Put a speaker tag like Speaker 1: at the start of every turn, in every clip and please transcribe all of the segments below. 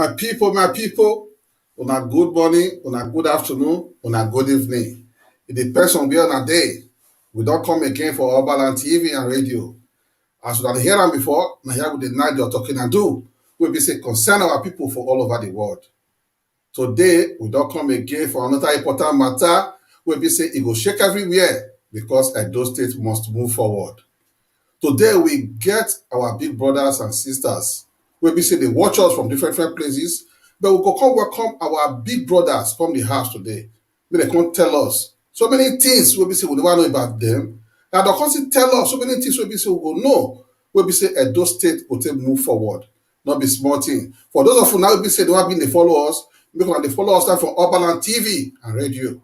Speaker 1: my people, on a good morning, on a good afternoon, on a good evening. It depends on where on a day. We don't come again for Urban TV and radio. As we have heard them before, now here with the night you're talking and do, we be say concern our people for all over the world. Today, we don't come again for another important matter. We be say it go shake everywhere because Edo State must move forward. Today, we get our big brothers and sisters. We be say they watch us from different places, but we go come welcome our big brothers from the house today. They come tell us so many things we be say we never know about them. And they come tell us so many things we be say we go know. We be say Edo State will take move forward. Not be small thing. For those of you now we be say they want to follow us, because they follow us now from Urban TV and radio.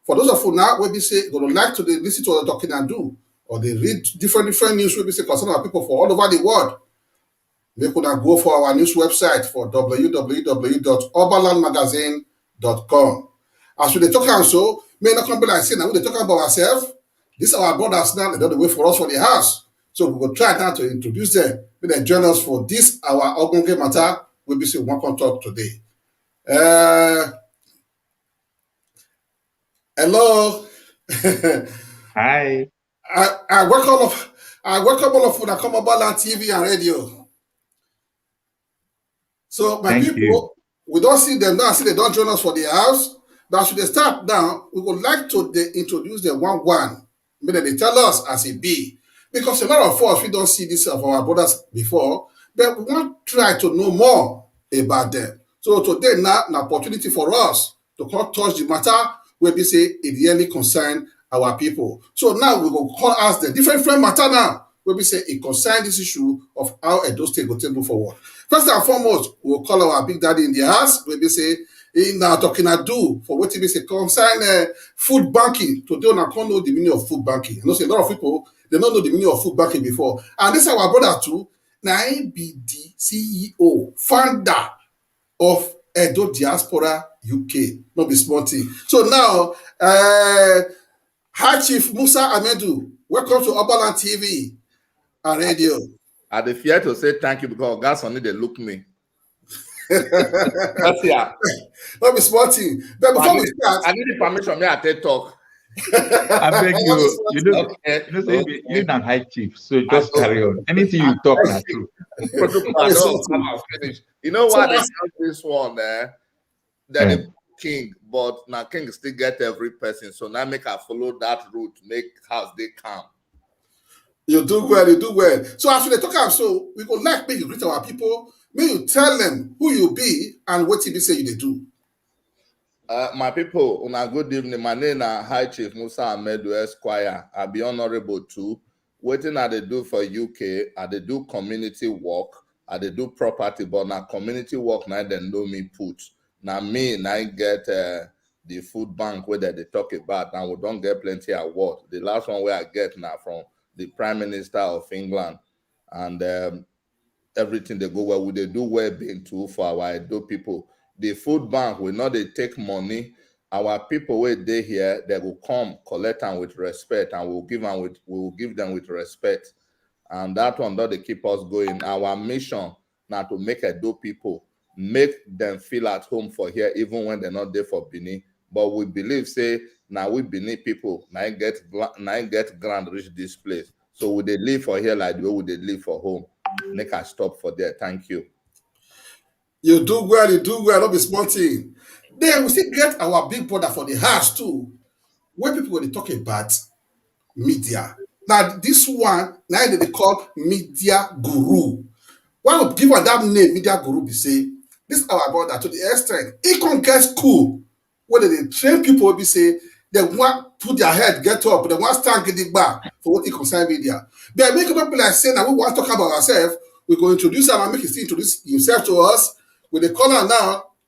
Speaker 1: For those of you now we be say they don't like to listen to what they're talking and do, or they read different news we be say concern our people for all over the world. They could go for our news website for www.urbanlandmagazine.com. As we talk and so, may not come be like saying now we talk about ourselves. These are our brothers now, they don't wait for us for the house. So we will try now to introduce them. May they join us for this our Ogunge matter. We'll be saying one can talk today. Hello.
Speaker 2: Hi.
Speaker 1: I welcome all of you that come about on TV and radio. So my
Speaker 2: Thank
Speaker 1: people,
Speaker 2: you.
Speaker 1: we don't see them now. See they don't join us for the house. But should they start now? We would like to introduce them one. Maybe they tell us as it be, because a lot of us we don't see this of our brothers before, but we want to try to know more about them. So today now an opportunity for us to come touch the matter where we say it really concern our people. So now we will call us the different matter now where we say it concern this issue of how Edo State will take move forward. First and foremost, we'll call our big daddy in the house where we say in now talking to do for what we say concern food banking. Today I can't know the meaning of food banking. You know, say a lot of people they don't know the meaning of food banking before. And this is our brother too. Now he be the CEO, founder of Edo Diaspora UK. Not be small thing. So now, High Chief Musa Amedu, welcome to Urban TV and radio.
Speaker 3: I dey fear to say thank you because gas only they look me. That's yeah.
Speaker 1: Not be small thing. But before we start,
Speaker 3: I need the permission. Me I take talk.
Speaker 2: I beg you. You're not high chief, so just carry on. Anything you talk is true.
Speaker 3: Finish. You know why they have this one there? They're the king, but now king still get every person. So now make I follow that route, make house they come.
Speaker 1: You do well. So as we talk, so we go like make you greet our people. May you tell them who you be and what you be say you do.
Speaker 3: My people, on a good evening. My name is High Chief Musa Amedu Esquire. I be honorable too. Waiting I they do for UK, I they do community work, I they do property, but now community work now they know me put. Now me, now I get the food bank where they talk about, and we don't get plenty award. The last one where I get now from the Prime Minister of England, and everything they go well. We they do well being too for our Edo people. The food bank will not they take money. Our people where they here, they will come collect them with respect, and we'll give them with respect. And that one that they keep us going. Our mission now to make Edo people make them feel at home for here, even when they're not there for Benin. But we believe, say, now we Benin people, now get grand reach this place. So would they live for here like the way would they live for home? Make us stop for there. Thank you.
Speaker 1: You do well, not be small thing. Then we still get our big brother for the house too, where people when they talk about media. Now this one, now they call media guru. Why would give her that name, media guru, be say, this our brother to the extent, he can get school where they train people be say, they want put their head, get up, they want stand getting back for what he concern media. They make people like saying that we want to talk about ourselves, we go introduce him and make him still introduce himself to us. With the caller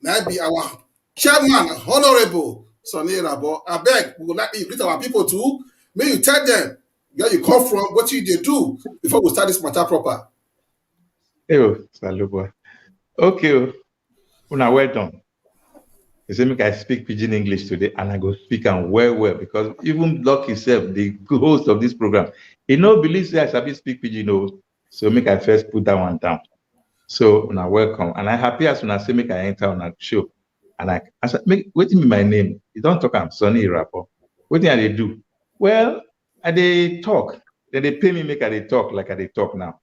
Speaker 1: now be our chairman, honorable Sonny Rabo. I beg, we would like you greet our people too. May you tell them where you come from, what you they do before we start this matter proper.
Speaker 2: Hey, Saluba. Okay, una well done. You say make I speak Pidgin English today, and I go speak and well because even Luck himself, the host of this program, he no believes that I sabi speak Pidgin, so make I first put that one down. So now welcome. And I happy as when I say make I enter on a show. And I said, wait me my name. You don't talk, I'm Sonny Rapper. What thing I they do? Well, I they talk. Then they pay me make I they talk like I they talk now.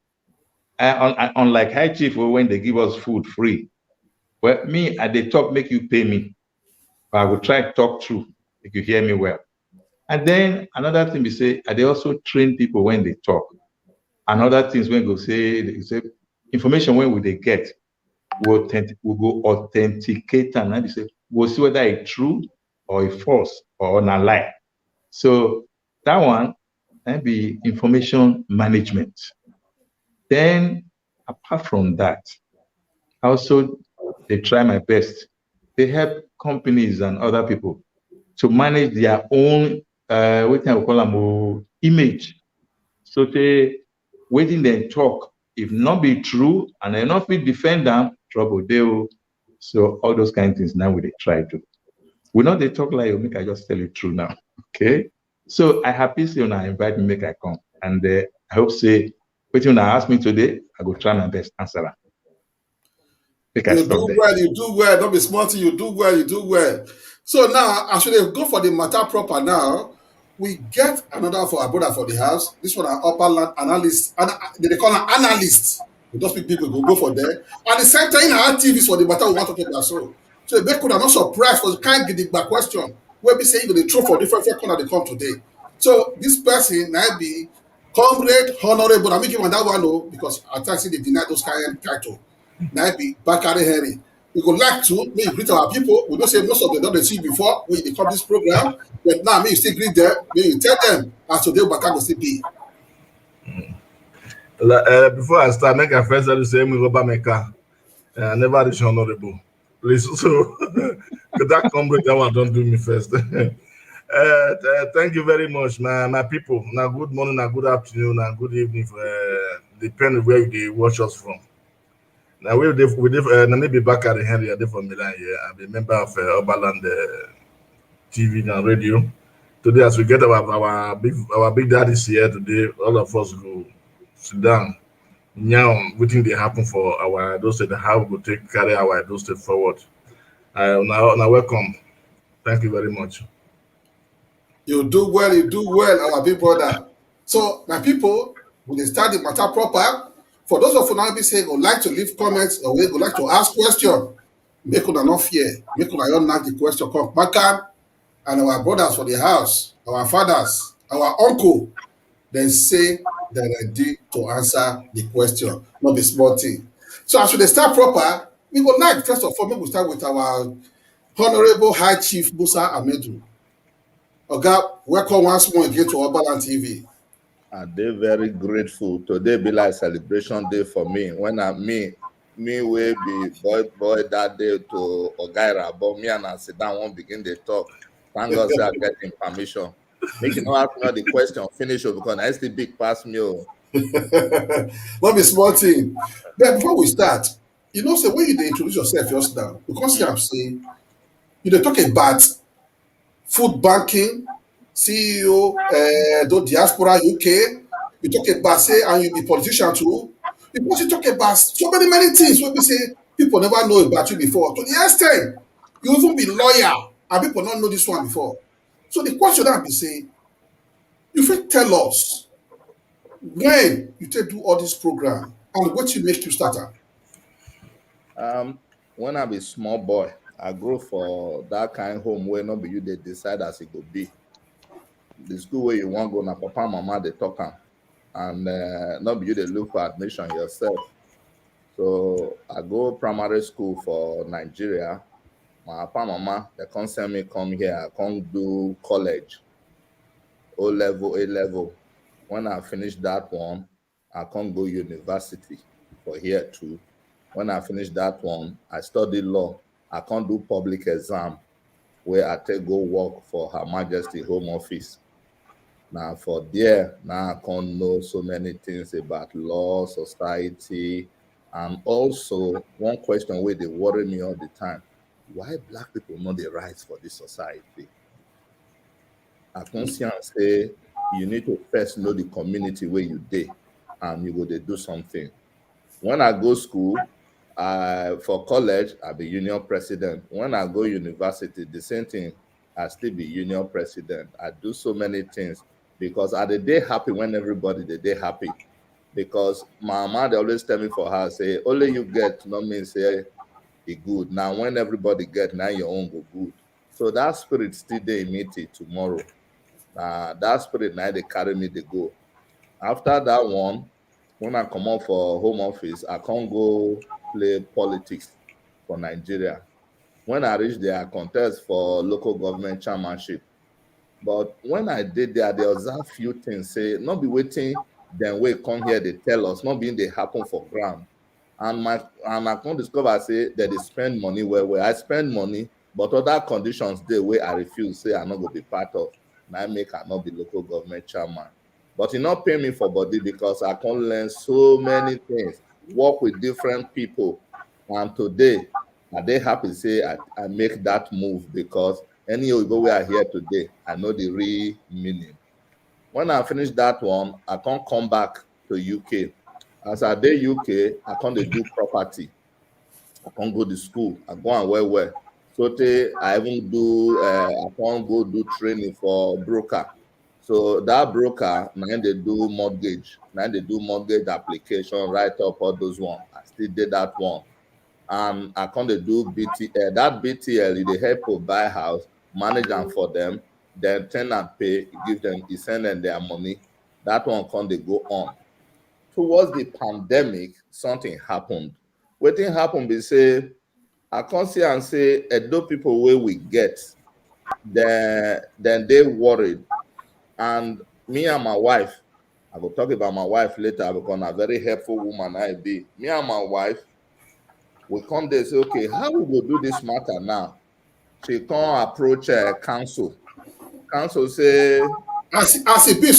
Speaker 2: Unlike High Chief when they give us food free. Well, me, I they talk make you pay me. But I will try to talk through if you hear me well. And then another thing we say, they also train people when they talk. And other things when they say information when will they get, we'll go authenticate and then they say, we'll see whether it's true or it's false or not lie. So that one can be information management. Then apart from that, also they try my best. They help companies and other people to manage their own what can we call them image. So they waiting then talk. If not be true and they not fit defend them, trouble they will. So all those kind of things now we they try to. We know they talk like make I just tell you true now. Okay. So I happy say when I invite me make I come. And I hope say when I ask me today, I go try my best answer that. Make I
Speaker 1: You
Speaker 2: stop
Speaker 1: do
Speaker 2: there.
Speaker 1: well, you do well. Don't be smart, you do well, you do well. So now, as we go for the matter proper now, we get another for our brother for the house. This one, our upper land analyst, and they call an analyst. We don't speak people go for there. And the same time, our TVs for the matter we want to talk about. So they could have not surprised for the kind of the question where we say you the truth for different corner they come today. So this person might be comrade, honorable. I'm making that one though, because at times they deny those kind of title. Now be Bakari Henry. We would like to maybe greet our people. We don't say most of them don't see before when they come this program, but now maybe you still greet them, maybe you tell them as today Bakari will still be.
Speaker 4: Before I start, make a first tell you say me go buy my car. I never reach honorable. Please, so that comrade that one don't do me first. Thank you very much, my people. Now good morning, now good afternoon, now good evening for depending where they watch us from. Now maybe back at the Henry, I from Milan here. I'm a member of Oberland TV and radio. Today, as we get our big daddies here today, all of us go sit down. Now, waiting they happen for our Edo State, how we go carry our Edo State forward. Now welcome. Thank you very much.
Speaker 1: You do well, our big brother. So my people, when they start the matter proper, for those of you now be saying would like to leave comments or would like to ask question, make una not fear, make una not knock the question come back and our brothers for the house, our fathers, our uncle, then say they're ready to answer the question, not be small thing. So as we start proper, we would like first of all, we start with our Honorable High Chief Musa Amedu. Oga, welcome once more again to Oberland TV.
Speaker 3: And they're very grateful. Today be like celebration day for me. When me will be boy that day to Ogaira, but me and I sit down won't begin to talk. Thank God I get him permission. Make you know ask me the question, finish it because I still big pass me.
Speaker 1: Not be small thing. But before we start, you know, say when you introduce yourself just now, because I'm saying you dey talk about food banking, CEO, the diaspora UK. You talk about say, and you be politician too. Because you talk about so many things where we say people never know about you before. To the extent you even be lawyer and people don't know this one before. So the question that I be saying, you fit tell us when you take do all this program and what you make you start am.
Speaker 3: When I be small boy, I grow for that kind of home where not be you they decide as it go be. The school where you want go na papa and mama they talk am, and not be you they look for admission yourself. So I go primary school for Nigeria. My papa and mama they can't send me come here. I can't do college, O level, A level. When I finish that one, I can't go university for here too. When I finish that one, I study law. I can't do public exam where I take go work for Her Majesty Home Office. Now for there, now I can't know so many things about law, society, and also one question where they worry me all the time: why Black people know the rights for this society? I can say you need to first know the community where you dey, and you go to do something. When I go school, For college, I be union president. When I go university, the same thing. I still be union president. I do so many things because I the day happy when everybody the day happy. Because my mama they always tell me for her say only you get not mean say it good. Now when everybody get now your own go good. So that spirit still dey in me till tomorrow. That spirit now they carry me they go. After that one, when I come out for home office, I can't go play politics for Nigeria. When I reach there, I contest for local government chairmanship. But when I did there, they observe few things, say, not be waiting, then we come here, they tell us, not being they happen for ground. And I can discover, say, that they spend money where I spend money, but other conditions they where I refuse, say, I'm not going to be part of. And I make I not be local government chairman. But it not pay me for body because I can learn so many things, work with different people. And today, are they happy to say I make that move because any Oyibo we are here today, I know the real meaning. When I finish that one, I can't come back to UK. As I dey UK, I can't do property. I can't go to school. I go and well. So I even do, I can't go do training for broker. So that broker, now they do mortgage. Now they do mortgage application, write up all those ones. I still did that one. And I can't do BTL. That BTL, they help to buy house, manage them for them, then tenant pay, give them, send them their money. That one can't they go on. Towards the pandemic, something happened. What thing happened be say, I can't see and say, Edo people where we get, then they worried. And me and my wife, I will talk about my wife later because I'm a very helpful woman I be. Me and my wife, we come there and say, okay, how we will do this matter now? She come approach council. Council say,
Speaker 1: As it be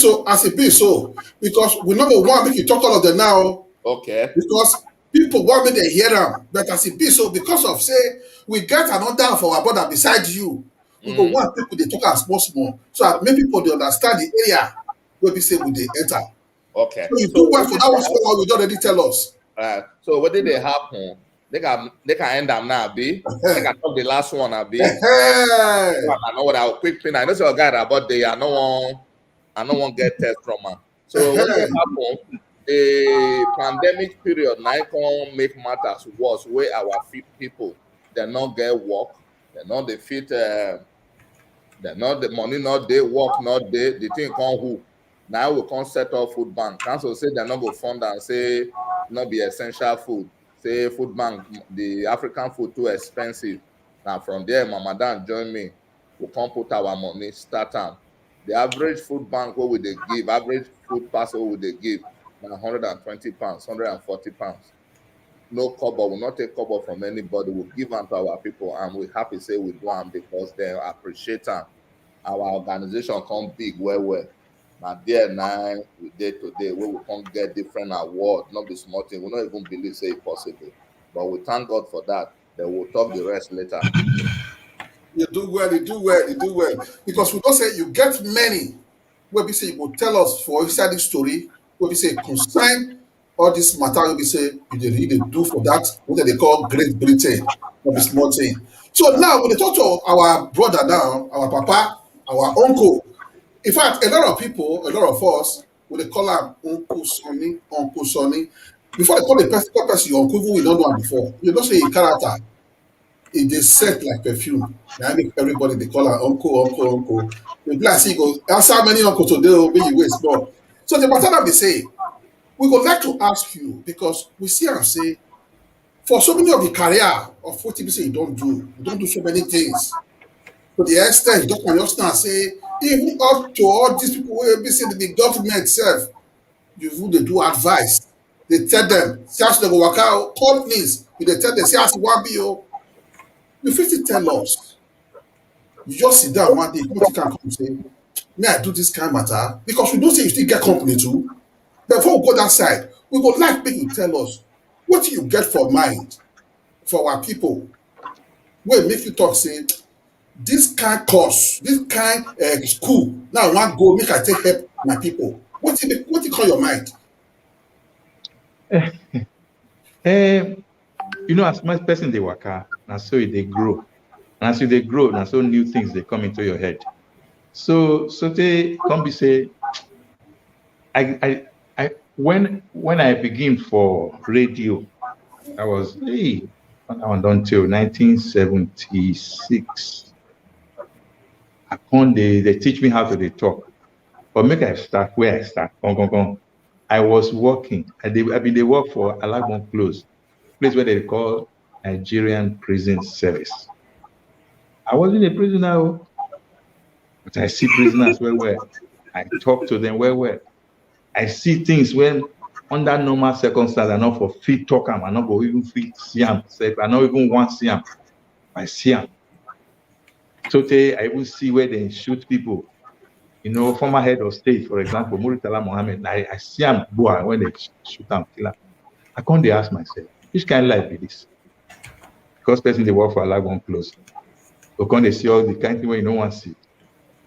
Speaker 1: so, because we never want make you talk all of them now.
Speaker 3: okay.
Speaker 1: Because people want me to hear them, but as it be so, because of say we get another for our brother beside you, we go want people they talk as small, so that make people they understand the area where we say we they enter.
Speaker 3: Okay.
Speaker 1: So you do well for that one small one, we don't already tell us.
Speaker 3: So what did they happen? They can end them now, be. They can talk the last one, be. I know what I'll quick pin. I know so guy about the I don't want get test from her. So what they happen? The pandemic period now can make matters worse. Where our people they not get work, they not the fit. They not the money, not they work, not they. The thing can't who. Now we can't set up food bank. Council say they're not go fund and say not be essential food. Say food bank, the African food too expensive. Now from there, my madam join me. We can't put our money, start them. The average food bank what would they give, average food parcel would they give? Now 120 pounds, 140 pounds. No cover, will not take cover from anybody. We'll give them to our people and we happy say we do them because they appreciate them. Our organization come big well. Now there now we did today where we can't get different award, not be small thing. We don't even believe say it possible. But we thank God for that. Then we'll talk the rest later.
Speaker 1: You do well. Because we don't say you get many where we say you will tell us for inside this story, where we say consign all this matter, where we say you dey really do for that, what they call Great Britain, not be small thing. So now when they talk to our brother now, our papa, our uncle, in fact, a lot of people, a lot of us, when they call him Uncle Sonny, before they call the person your uncle, we don't know him before. You don't say a character. It dey scent like perfume. Na make everybody dey call am uncle. The be like say you go answer many uncle today o make you wait small. So the matter na be say we go like to ask you because we see am say for so many of the career of wetin be say you don do so many things. To the extent you don understand say even up to all these people wey be say the government sef you even dey do advice. Dey tell dem see as dem go waka o, companies you dey tell dem see as e wan be o. You fit still tell us. You just sit down one day, come think am come say, may I do this kind matter? Because we know say you still get company too. Before we go that side, we go like make you tell us what you get for mind for our people. Wey make you talk say this kind course, this kind school, now I wan go make I take help my people. What you call your mind?
Speaker 2: Um, You know, as much person they waka, and so they grow. And as they grow, and so new things they come into your head. So they come be say, when I begin for radio, I was when I was until 1976. I come they teach me how to they talk. But make I start where I start. Come. I was working. I been they work for Alagbon Close, place where they call Nigerian Prison Service. I wasn't a prisoner, but I see prisoners where I talk to them where I see things when under normal circumstances, I not for fit talk them, I not go even fit see them. I not even want see them. I see them. So I even see where they shoot people. You know, former head of state, for example, Muritala Mohammed, I see him boy when they shoot him, kill him. I can't ask myself, which kind of life is this? Because person they work for Alagbon Close. So can't they see all the kind of thing where you don't want to see?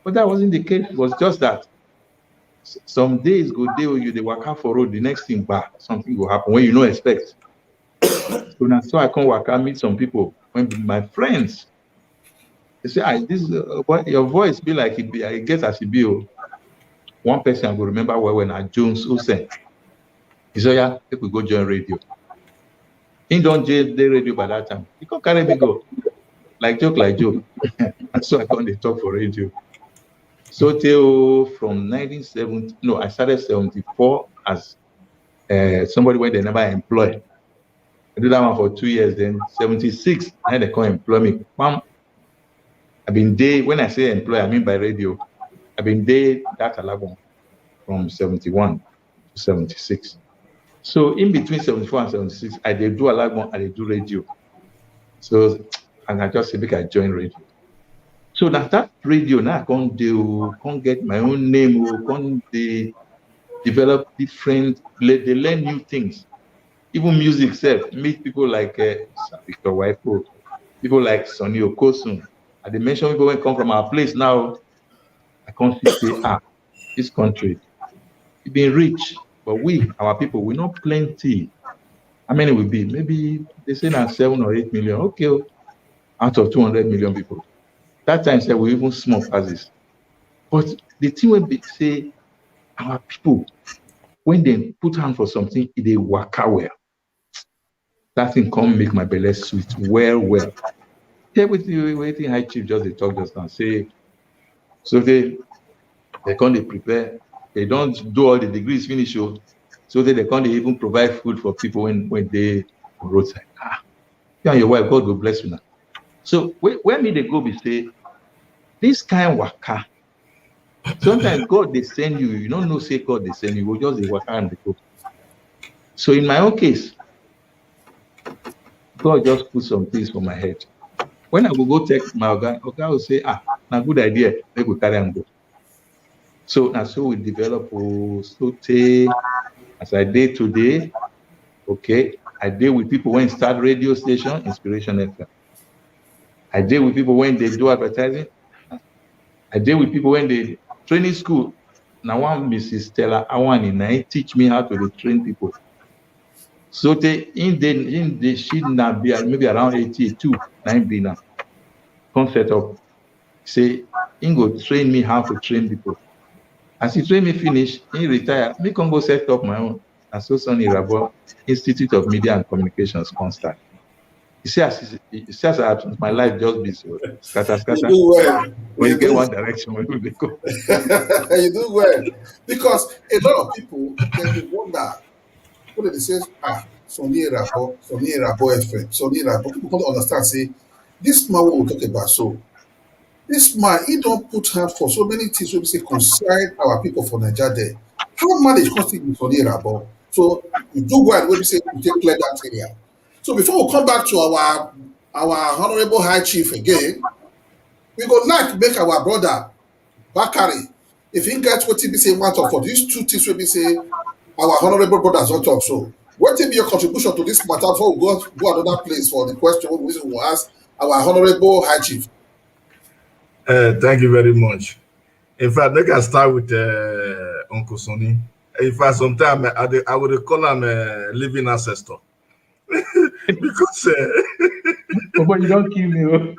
Speaker 2: But that wasn't the case. It was just that some days go day or you they walk out for road, the next thing back, something will happen when you don't expect. So now I can't walk out, meet some people. When my friends, they say, this your voice be like it be, I guess as it be. One person I will remember when I Jones Hussein. He said, yeah, people go join radio. He don't join the radio by that time. He can't carry me go. Like joke. And so I can't talk for radio. So till from 1970, no, I started 74 as somebody where they never employ. I did that one for 2 years, then 76, and they can't employ me. I've been there, when I say employ, I mean by radio. I've been there that Alagbon from 71 to 76. So in between 74 and 76, I did do Alagbon, I did do radio. So, and I just say, because I joined radio. So that radio, now I can't get my own name, or can't develop different, they learn new things. Even music self, meet people like Victor Waifo, people like Sonny Okosun. I did mention people when come from our place now. I can't say, this country, it's been rich, but our people, we're not plenty. How many will be? Maybe they say now 7 or 8 million. Okay, out of 200 million people. That time said we even small as this. But the thing when they say our people, when they put hand for something, they work out well. That thing come make my belly sweet well. Yeah, waiting high chief just they talk just now. Say, so they can't prepare. They don't do all the degrees finish. So they can't even provide food for people when they on roadside. You and your wife, God will bless you now. So when they go, we say, this kind of waka. Sometimes God they send you. You don't know say God they send you. You just they waka and they go. So in my own case, God just put some things for my head. When I will go take my Oga will say, now good idea. They will carry and go. So now so we develop as I did today. Okay, I deal with people when start radio station, Inspiration FM. I deal with people when they do advertising. I deal with people when they training school. Now one Mrs. Stella Awani teach me how to train people. So she now be maybe around 82, 90 now. Come set up. Say, he go train me how to train people. As he train me finish, he retire. Me can go set up my own. And so Sonny Rabo, Institute of Media and Communications constant. He says my life just be so scatter.
Speaker 1: You do well.
Speaker 2: When you get one direction, where do they go?
Speaker 1: You do well. Because a lot of people they wonder. What they say, Sonny Rabo FM, Sonny Rabo. People don't understand, say, this man what we talk about, so this man, he don't put hand for so many things we say concern our people for Nigeria there. How manage constantly with Sonny Rabo? So you do well when we say we take clear that area. So before we come back to our honorable high chief again, we go like make our brother Bakari, if he gets what he be say one talk for these two things we be say our honorable brothers don't talk. So what will be your contribution to this matter before we go another place for the question we will ask our honorable high chief?
Speaker 4: Thank you very much. In fact, I can start with Uncle Sonny. In fact, sometimes I would call him a living ancestor. because
Speaker 2: But you don't kill me. Oh.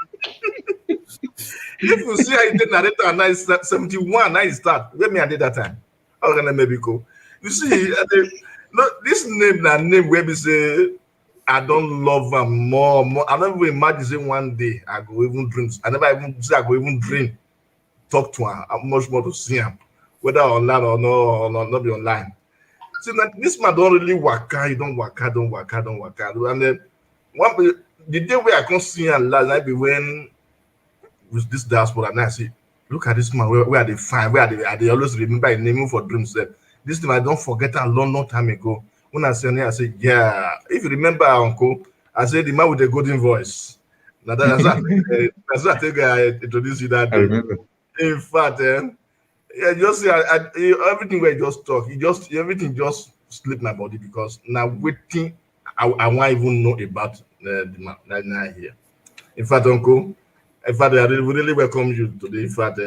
Speaker 4: if you see how the narrator and 71, I start. Where me I did that time. How can I maybe go? You see, no, this name where we say I don't love them more. I never imagine say one day I go even dream. I never even say I go even dream. Talk to him. I'm much more to see him, whether online or not be online. See, this man don't really work out. He don't work out. And then the day where I can see him last night be when with this diaspora, and I say, look at this man. Where are they fine? Where are they always remember his name for dreams? This thing I don't forget a long time ago. When I say, yeah. If you remember, Uncle, I said the man with the golden voice. Now that's what I think I introduced you that
Speaker 2: I
Speaker 4: day.
Speaker 2: remember.
Speaker 4: In fact, yeah, just see, everything where just talk, everything just slip my body because now waiting, I won't even know about the man now here. In fact, Uncle, in fact, I really welcome you today. In fact,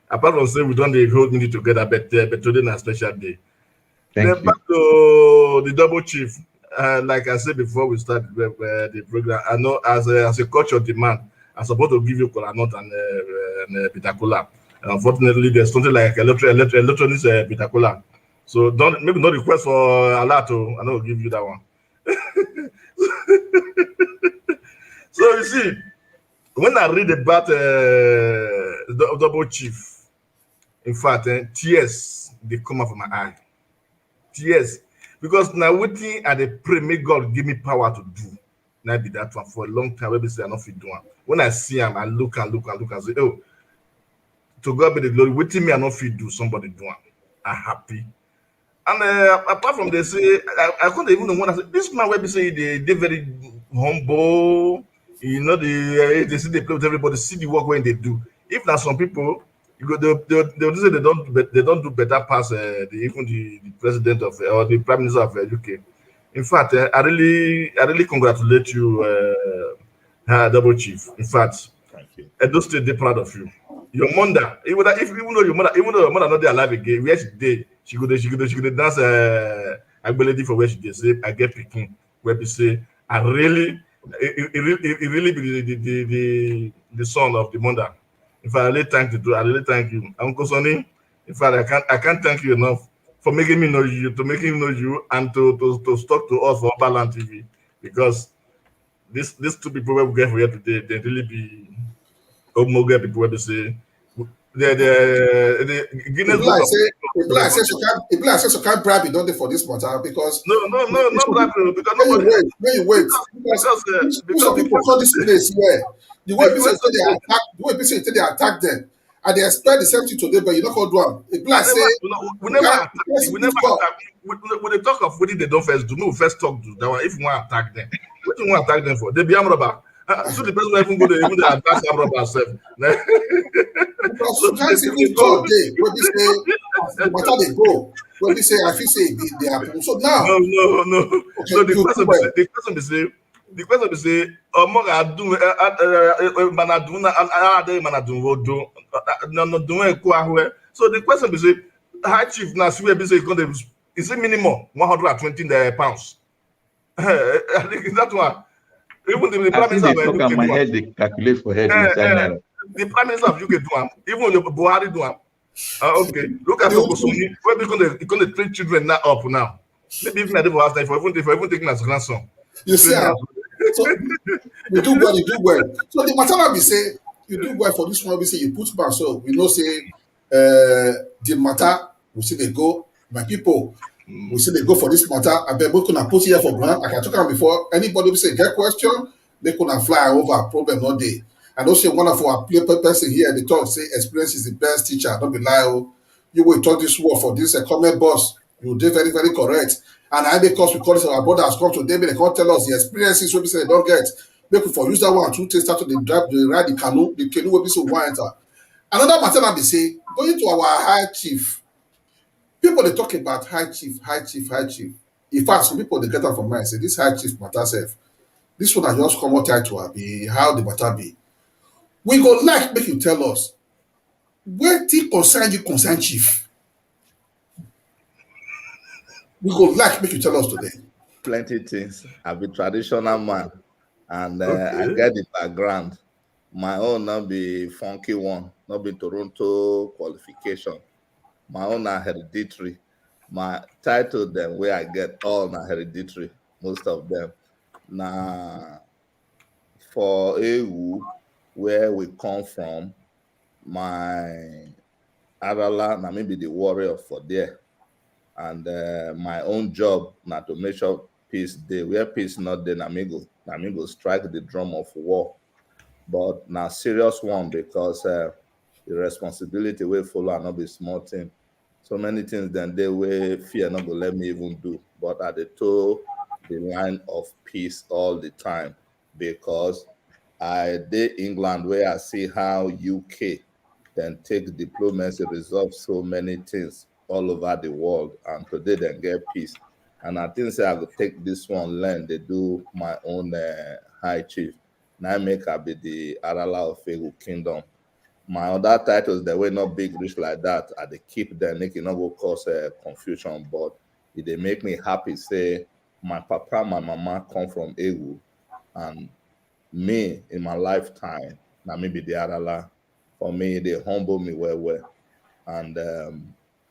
Speaker 4: apart from saying we don't hold meeting together, but today is a special day.
Speaker 2: Thank
Speaker 4: Then
Speaker 2: you.
Speaker 4: back to the double chief. Like I said before we start the program, I know as a culture demand, I'm supposed to give you kola nut and bitter kola. Unfortunately, there's something like electronics bitter kola. So maybe not request for a lot. I know I'll give you that one. So you see, when I read about the double chief, in fact, tears they come out from my eye. Tears. Because now waiting at the pray, may God give me power to do. Now be that one for a long time. Maybe say I not fit do one. When I see him, I look and say, oh, to God be the glory. Waiting me, I not fit do somebody do one. I'm happy. And apart from they say, I couldn't even know when I say this man where be say they very humble. You know, they see they play with everybody, see the work when they do. If now some people, you go they'll say they don't do better past even the president of or the prime minister of UK. In fact, I really congratulate you, double chief. In fact,
Speaker 3: Thank you.
Speaker 4: Edo State, they proud of you. Your mother, even though your mother not there alive again, where she did, she could dance ability for where she did. Say I get picking where we say I really, it really be the son of the mother. If I really thank you, Uncle Sonny. In fact, I can't thank you enough for making me know you, to making me know you, and to talk to us for Upperland TV because these two people we get here today, they really be Omoga people where they say the Guinness
Speaker 1: People
Speaker 4: Book
Speaker 1: like
Speaker 4: of
Speaker 1: say, people like
Speaker 4: Records.
Speaker 1: say, so can't bribe it, don't they, for this matter? Because
Speaker 4: No, not
Speaker 1: when
Speaker 4: that because nobody
Speaker 1: you wait, because some
Speaker 4: the
Speaker 1: people call
Speaker 4: question
Speaker 1: this
Speaker 4: is
Speaker 1: place here. The
Speaker 4: the
Speaker 1: way people say
Speaker 4: question
Speaker 1: they
Speaker 4: is
Speaker 1: attack, the way people say they attack them, and they expect the same thing today, but you not call do them. People
Speaker 4: I
Speaker 1: like say,
Speaker 4: never we never attack
Speaker 1: you can't
Speaker 4: we
Speaker 1: this
Speaker 4: never
Speaker 1: call.
Speaker 4: attack when they talk of what they don't first do, no first talk to that one. If you want to attack them, what you want to attack them for? They be arm robber. So the person will even go there, even the advance arm robber herself.
Speaker 1: Because
Speaker 4: So
Speaker 1: you can't see this call day where we say as the matter they go, where we say I feel say they happen. So now,
Speaker 4: no.
Speaker 1: okay,
Speaker 4: So
Speaker 1: you do well.
Speaker 4: the question be say, ọmọ ga dun mana dun na ade mana dun wo do no dun e ko ahwe. So the question be say, high chief na see where be say is it minimum 120 pounds? I think that one. Even the
Speaker 2: I
Speaker 4: prime
Speaker 2: think
Speaker 4: minister
Speaker 2: they
Speaker 4: of
Speaker 2: talk on
Speaker 4: UK
Speaker 2: my
Speaker 4: do am.
Speaker 2: head, they calculate for head inside naira.
Speaker 4: The prime minister of UK do am. Even the Buhari do am. Okay, look at
Speaker 1: You,
Speaker 4: Uncle Sonny. Where we going to train children now up now. Maybe even at the house time for even taking as grandson.
Speaker 1: you see,
Speaker 4: Train them.
Speaker 1: so you do well, you do well. So the matter we say you do well for this one. We say you put back. So we know say the matter we see they go. My people, we see they go for this matter. I bet we could put here for ground. Like I told them before. Anybody we say get question, they could fly over. Problem not day. And also one of our person here, they talk say experience is the best teacher. Don't be lie. Oh. You will talk this word for this comment boss. You did very, very correct. And I because we call this our brothers come to them, they can't tell us the experiences we say they don't get. Make we for use that one to start to the drive, the ride the canoe will be so one enter. Another matter that they say, going to our high chief. People they talk about high chief, high chief, high chief. In fact, some people they get out from mind say this high chief matter self. This one I just come out title be how the matter be. We go like make you tell us where the concern chief. We go like make you tell us today.
Speaker 3: plenty things. I be traditional man, and I
Speaker 4: Okay.
Speaker 3: get the background. My own not be funky one, not be Toronto qualification. My own are hereditary. My title them where I get all na hereditary, most of them. Now for AU, where we come from, my Arala, na maybe the warrior for there. And my own job now to make sure peace day. Where peace not there, na me go strike the drum of war. But now serious one because the responsibility will follow and not be small thing. So many things then they will fear not go let me even do. But at the toe the line of peace all the time because I did England where I see how UK then take diplomacy resolve so many things all over the world and today then get peace. And I think say I could take this one, learn, they do my own high chief. Now make I be the Arala of Fegu Kingdom. My other titles they were not big rich like that. I they keep them, make it not go cause confusion. But it they make me happy. Say my papa, my mama come from Egu, and me in my lifetime, now maybe the Arala. For me, they humble me well, and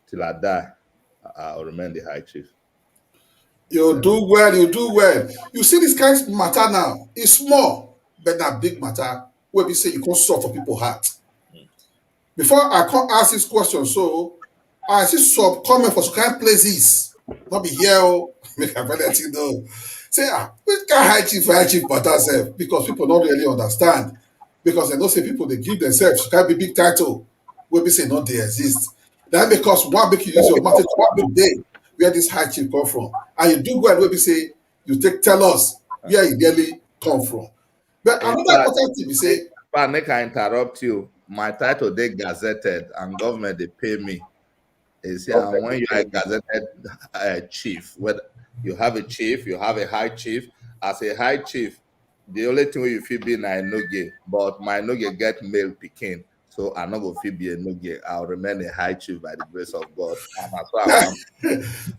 Speaker 3: till I die, I'll remain the high chief.
Speaker 1: You do well, you do well. You see this kind of matter now, it's small, but na big matter wey be say you can solve for people heart. Before I come ask this question, so I see some comment for some kind places, not be here oh, make I let you know. Say which kind high chief matter sef because people don't really understand because they know say people they give themselves kind be big title wey be say no dey exist. That because one make you use your mouth to one big day where this high chief come from and you do well wey be say you take tell us where e really come from. But
Speaker 3: In
Speaker 1: another
Speaker 3: fact,
Speaker 1: important thing be say
Speaker 3: make I interrupt you. My title they gazetted and government they pay me. Is and when you are a gazetted chief, whether you have a chief, you have a high chief. As a high chief, the only thing you feel be na noge, but my noge get male picking, so I not go feel be a noge. I'll remain a high chief by the grace of God, and that's what I want.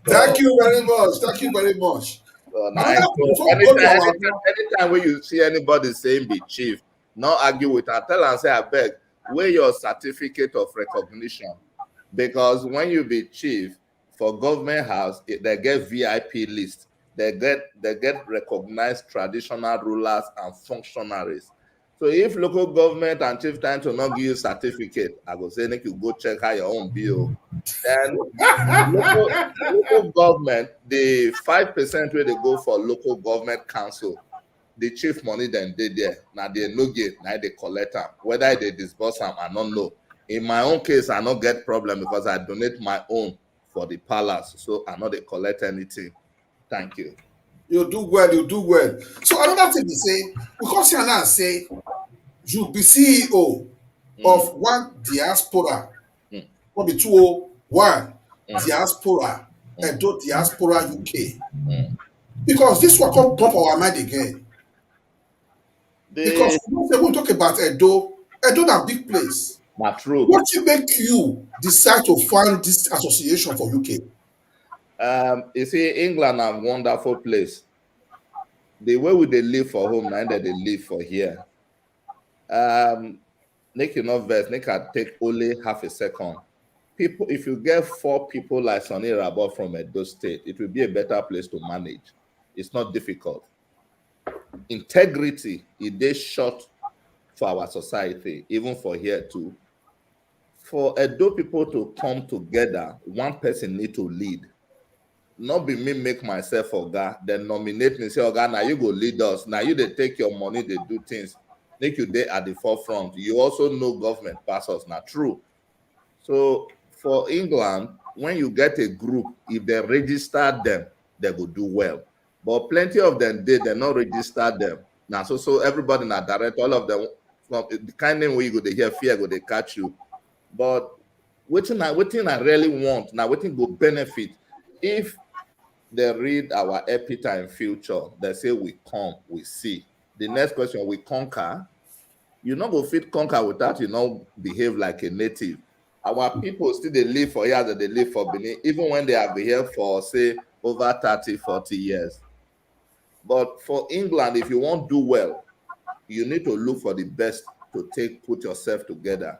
Speaker 1: thank
Speaker 3: So,
Speaker 1: you very much. Thank you very much.
Speaker 3: so
Speaker 1: Another
Speaker 3: nice.
Speaker 1: thing
Speaker 3: So
Speaker 1: before we go to our
Speaker 3: anytime when you see anybody saying be chief, not argue with her. Tell her and say, I beg, where your certificate of recognition. Because when you be chief for government house, they get VIP list. They get recognized traditional rulers and functionaries. So if local government and chief time to not give you certificate, I go say make you go check how your own bill. Then local government, the 5% where they go for local government council, the chief money then they there. Now they no get, now they collect them. Whether they disburse them, I don't know. In my own case, I not get problem because I donate my own for the palace. So I not they collect anything. Thank you.
Speaker 1: you do well, you do well. So another thing be say, we come see now say you be CEO
Speaker 3: Mm,
Speaker 1: of one diaspora,
Speaker 3: mm,
Speaker 1: what be 201
Speaker 3: mm,
Speaker 1: diaspora,
Speaker 3: mm,
Speaker 1: Edo diaspora UK.
Speaker 3: mm.
Speaker 1: Because this one come pop our mind again.
Speaker 3: The
Speaker 1: Because we talk about Edo na big place.
Speaker 3: not true.
Speaker 1: What you make you decide to find this association for UK?
Speaker 3: You see, England a wonderful place. The way we they live for home, now that they live for here. Make you not vex, make I take only half a second. People, if you get 4 people like Sonny Rabot from Edo State, it will be a better place to manage. It's not difficult. Integrity, it is short for our society, even for here too. For Edo people to come together, one person need to lead. Not be me make myself oga, then nominate me, say, oga, now you go lead us. Now you they take your money, they do things, make you there at the forefront. You also know government pass us, not true. So for England, when you get a group, if they register them, they will do well. But plenty of them did, they not register them. Now, so everybody not direct, all of them, from the kind of way you go, they hear fear, go, they catch you. But what I really want, now what go benefit, if they read our epitaph future, they say we come, we see. The next question, we conquer. You not go fit conquer without you not behave like a native. Our people still they live for years that they live for Benin, even when they have been here for say over 30, 40 years. But for England, if you want to do well, you need to look for the best to put yourself together.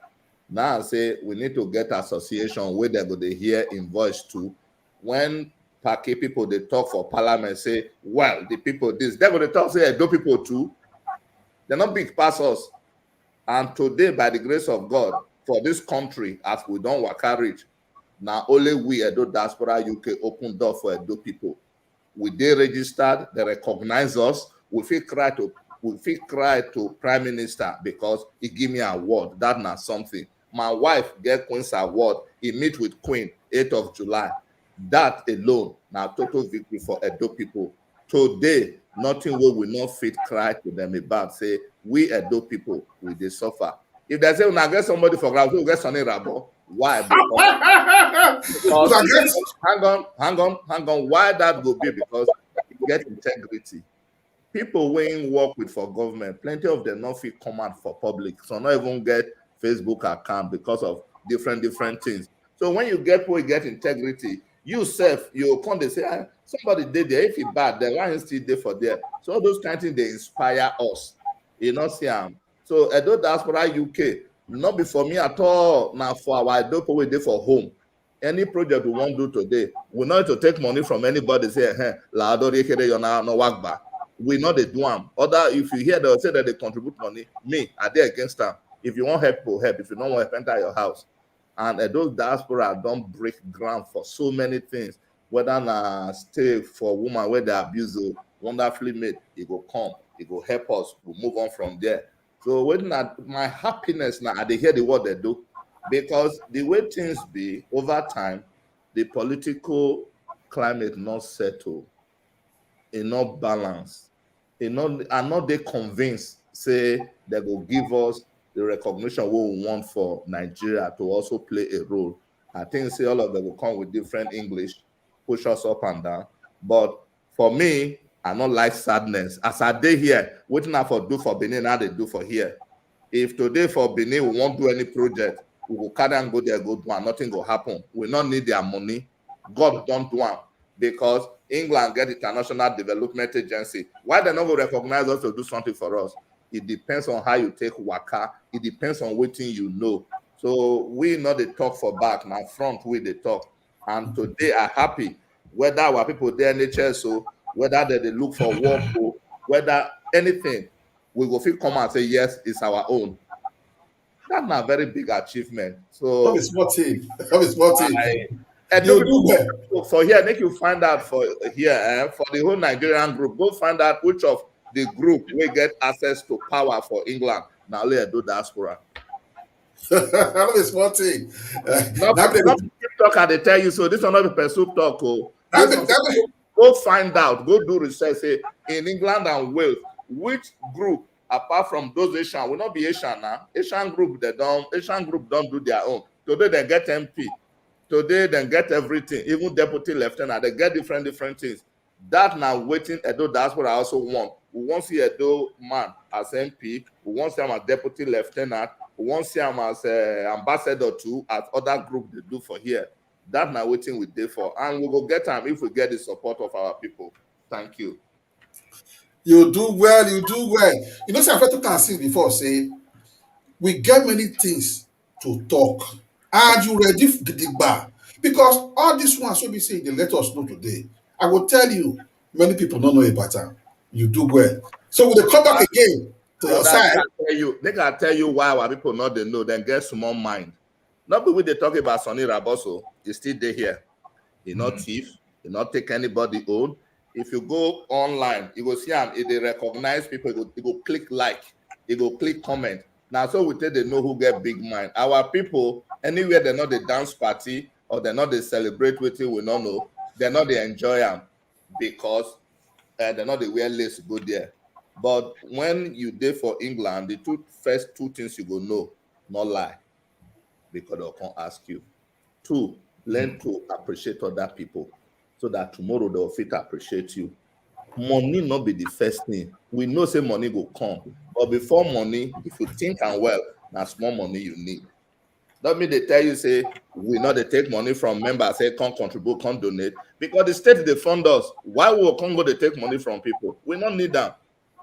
Speaker 3: Now I say we need to get association where they're going to hear in voice too. When Paki people they talk for parliament, say, well, the people this, they're going to talk, say, Edo people too. They're not big pastors. And today, by the grace of God, for this country, as we don't work reach, now only we Edo Diaspora UK open door for Edo people. We they registered, they recognize us. We feel cry to Prime Minister because he give me an award. That's not something. My wife get Queen's award. He meet with Queen 8th of July. That alone, now total victory for Edo people. Today, nothing will not fit cry to them about. Say, we Edo people, we they suffer. If they say, when I get somebody for ground, we'll get Sonny Rabo. Why? Because hang on. Why that will be? Because you get integrity. People when work with for government, plenty of them not feel command for public. So not even get Facebook account because of different things. So when you get integrity, you self, you come they say, somebody did there. If he bad, then why is still there for there? So all those kind of things they inspire us. You know, see so Edo Diaspora UK, not be for me at all. Now for our Edo people we there for home. Any project we want to do today, we not to take money from anybody. Say, hey, la do you're no work back. We know they do them. Other, if you hear they say that they contribute money, me, are they against them? If you want help, people help. If you don't want help, enter your house. And those diaspora don't break ground for so many things. Whether na stay for woman where they abuse you, wonderfully made, it will come, it will help us. We'll move on from there. So when my happiness now, they hear the word they do, because the way things be over time, the political climate not settle, enough balance, are not they convinced, say they will give us the recognition we want for Nigeria to also play a role. I think say all of them will come with different English, push us up and down. But for me, I not like sadness. As I day here, what now for do for Benin, now they do for here. If today for Benin we won't do any project, we will carry and go there, go do and nothing will happen. We not need their money. God don't do them because England get International Development Agency. Why they not going to recognize us to do something for us? It depends on how you take waka. It depends on what thing you know. So we know they talk for back, now front we they talk. And today are happy whether our people there NHS, so whether they look for work, or whether anything, we will feel come and say yes, it's our own. That's not a very big achievement. So
Speaker 1: that is small thing. That is small thing.
Speaker 3: You do well. For here, make you find out for here for the whole Nigerian group. Go find out which of the group will get access to power for England. Now let do diaspora.
Speaker 1: That is small thing.
Speaker 3: Not talk and they tell you so. This one not be pursue talk. Go find out. Go do research. Say in England and Wales, which group apart from those Asian will not be Asian now. Asian group don't do their own. Today they get MP. Today they get everything. Even deputy lieutenant, they get different things. That now waiting Edo Diaspora also want. We want to see Edo man as MP. We want to see him as deputy lieutenant. We want to see him as ambassador too, as other group they do for here. That now waiting we do for. And we will get him if we get the support of our people. Thank you.
Speaker 1: You do well. You know, say I've heard to see before, say, we get many things to talk. And you ready for the bar. Because all these ones will be saying, they let us know today. I will tell you, many people don't know about them. You do well. So when they come back again to your side.
Speaker 3: They can tell you why our people not they know, then get small mind. Not when they talk about Sonny Raboso, he's still there here. He not thief, he not take anybody own. If you go online, you will see him, if they recognize people, you go click like, you go click comment. Now, so we tell they know who get big mind. Our people, anywhere they're not the dance party or they're not the celebrate with it, we don't know. They're not the enjoy them because they're not the wear lace to go there. But when you did for England, the first two things you go know, not lie, because they'll come ask you. 2, learn to appreciate other people so that tomorrow they'll fit appreciate you. Money not be the first thing. We know say money will come, but before money, if you think and well, now small money you need. That mean they tell you, say, we know they take money from members, say, can't contribute, can't donate. Because the state, they fund us. Why will Congo, they take money from people? We don't need them.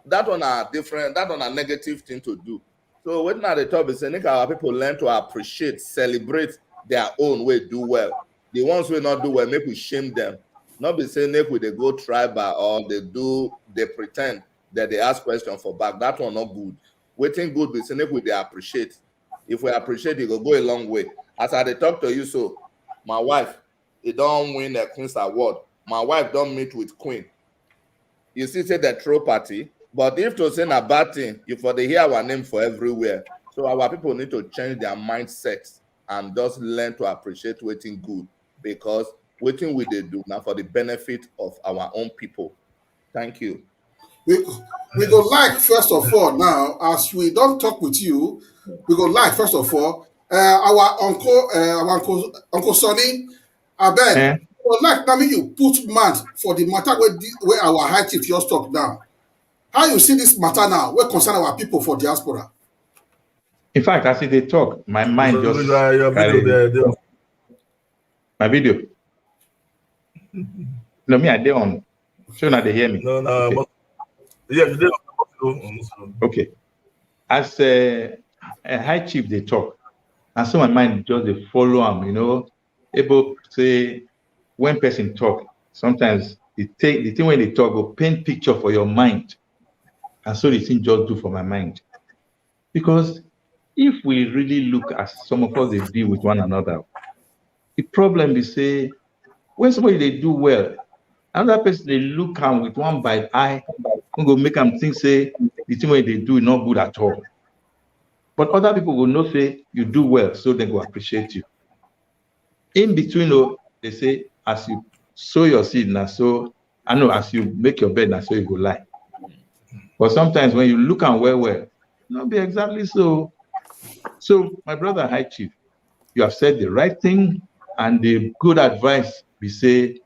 Speaker 3: That one are different, that one a negative thing to do. So when at the top is saying, our people learn to appreciate, celebrate their own way, do well. The ones who not do well, make we shame them. Not be saying if we they go tribal or they pretend that they ask questions for back. That one not good. Waiting good be saying if we they appreciate. If we appreciate it, go a long way. As I talk to you, so my wife, it don't win a Queen's Award. My wife don't meet with Queen. You see, say the throw party, but if to say a bad thing, you for they hear our name for everywhere. So our people need to change their mindset and just learn to appreciate waiting good, because waiting we they do now for the benefit of our own people. Thank you.
Speaker 1: We go like first of all now, as we don't talk with you, we go like first of all our uncle Sonny, I beg. We go like now you put man for the matter where our high chief just talk now. How you see this matter now? What concern our people for diaspora?
Speaker 2: In fact, as they talk, my mind just my video. No, me, I did on. So now they hear me.
Speaker 4: No,
Speaker 2: okay.
Speaker 4: But yeah, you did.
Speaker 2: Okay. As a high chief, they talk, and so my mind just they follow them. You know, able to say when person talk, sometimes the thing when they talk go paint picture for your mind, and so the thing just do for my mind. Because if we really look at some of us they deal with one another, the problem is say when somebody they do well, another person they look am with one bad eye, go make them think say the thing when they do is not good at all. But other people will know say you do well, so they go appreciate you. In between, they say as you sow your seed, now so I know as you make your bed, now so you go lie. But sometimes when you look and well, not be exactly so. So my brother High Chief, you have said the right thing, and the good advice we say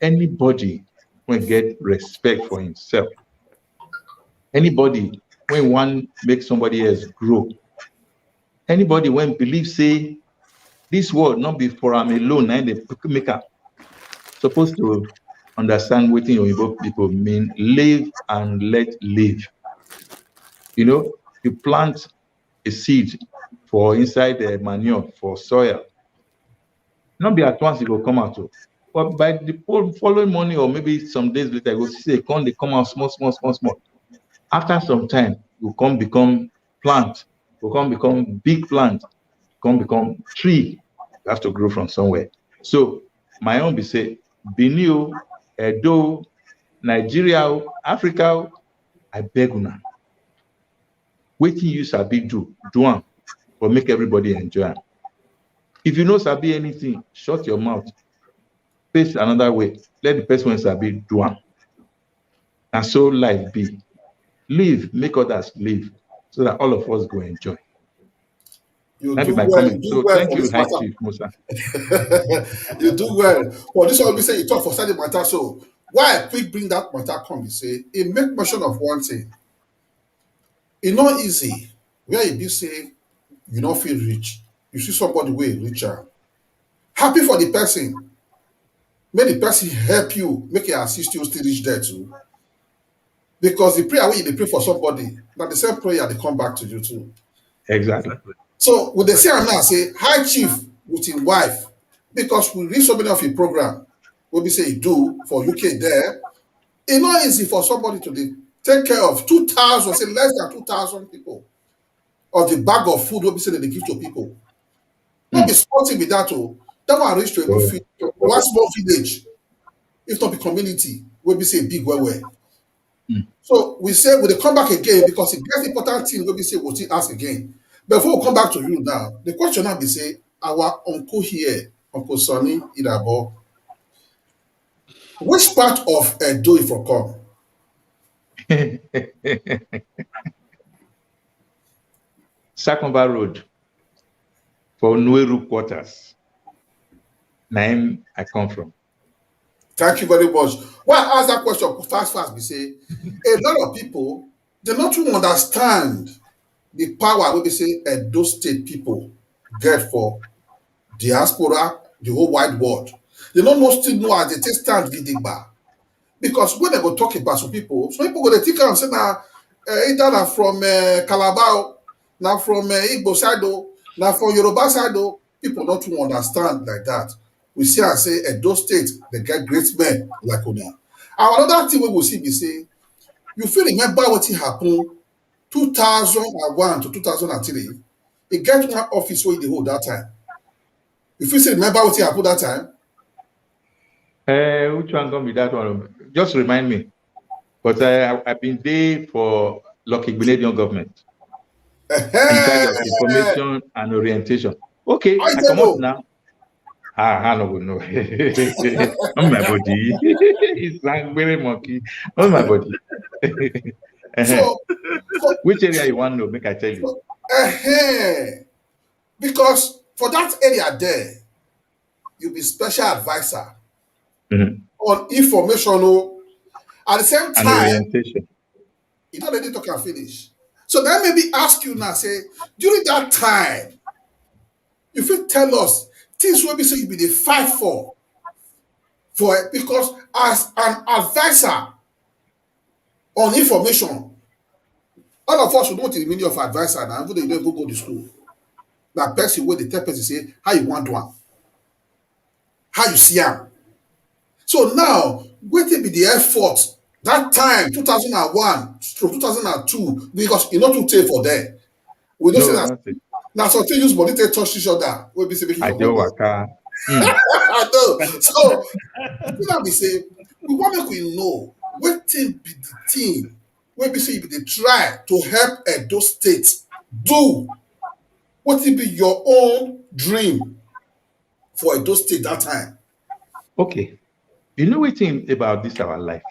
Speaker 2: anybody will get respect for himself. Anybody when one make somebody else grow. Anybody when believe say this world not be for him alone, and the maker supposed to understand what your people mean, live and let live. You know, you plant a seed for inside the manure for soil. Not be at once it will come out. But by the following morning or maybe some days later, you will see they come out small. After some time, you come become plant, you come become big plant, come become tree. You have to grow from somewhere. So my own be say, Benin, Edo, Nigeria, Africa, I beg una. Waiting you sabi do am, but make everybody enjoy am. If you know sabi anything, shut your mouth. Face another way. Let the person sabi do am. And so life be. Live, make others live, so that all of us go enjoy.
Speaker 1: You do well.
Speaker 2: So thank you, High Chief Musa.
Speaker 1: You do well. Well, this one we say you talk for study matter. So why I quick bring that matter come? You say it make mention of one thing. It's not easy. Where you be say you don't feel rich, you see somebody way richer. Happy for the person. Make the person help you, make it assist you still reach there too. Because the prayer when you pray for somebody, but the same prayer they come back to you too.
Speaker 2: Exactly.
Speaker 1: So when they say now say High Chief with his wife, because we read so many of your program, what we say you do for UK there, it's not easy for somebody to take care of 2,000, say less than 2,000 people of the bag of food what we say that they give to people. Not be sporting with that too. That one reach to a good one small village, if not the community, where we say big well. So we say we come back again because it gets important thing where we say we'll ask again. Before we come back to you now, the question now be say our uncle here, Uncle Sonny Idabo, which part of Edo if you come?
Speaker 2: Sakomba Road for Nweru quarters. Name I come from.
Speaker 1: Thank you very much. Why I ask that question fast, we say a lot of people they not really understand the power when we say Edo State people get for diaspora, the whole wide world. They don't know still know as they take stand gidigba. Because when they go talk about some people go dey think am say na either na from Calabar, na from Igbo side o, na from Yoruba side o. People not too understand like that. We see am say Edo State dey get great men like una. And another thing wey we see be say you fit remember wetin happen 2001 to 2003. E get one office wey e dey hold that time. You fit still remember wetin happen that time?
Speaker 2: Which one gonna be that one? Just remind me. But I've been there for Lucky Grenadian government. In charge of information and orientation. Okay, I come up now. I don't know. On my body. It's like very monkey. On my body.
Speaker 1: So,
Speaker 2: which area you want to know? Make I tell you.
Speaker 1: Because for that area there, you'll be special advisor on information. At the same time,
Speaker 2: and orientation.
Speaker 1: You don't already talk and finish. So then maybe ask you now, say, during that time, you will tell us things will be so you be the fight for it, because as an advisor on information, all of us should know what the meaning of advisor now, even though you don't even go to school. That person where the tell person say how you want one, how you see him. So now, what will be the effort that time, 2001 to 2002, because you not too take for there. We don't say that now something use money to touch each other. We'll be saying
Speaker 2: I do
Speaker 1: I know. So we say we want to make we know what thing be the thing where we say you be try to help Edo State do what will be your own dream for Edo State that time.
Speaker 2: Okay. You know what thing about this our life?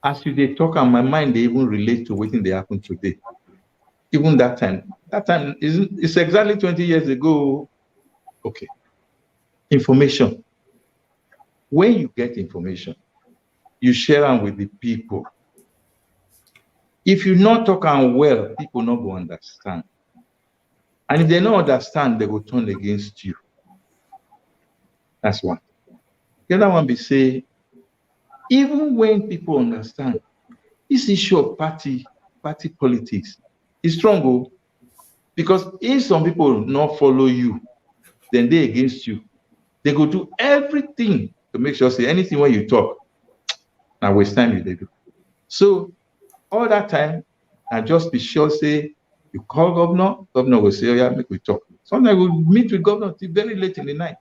Speaker 2: As you they talk, and my mind they even relate to what they happen today. Even that time it's exactly 20 years ago. Okay. Information. When you get information, you share them with the people. If you not talk and well, people not go understand. And if they don't understand, they will turn against you. That's one. The other one be say, even when people understand, this issue of party politics is strong, because if some people not follow you, then they against you. They go do everything to make sure say anything when you talk, now waste time they do. So all that time, I just be sure say you call governor will say, oh yeah, make we talk. Sometimes we'll meet with governor till very late in the night.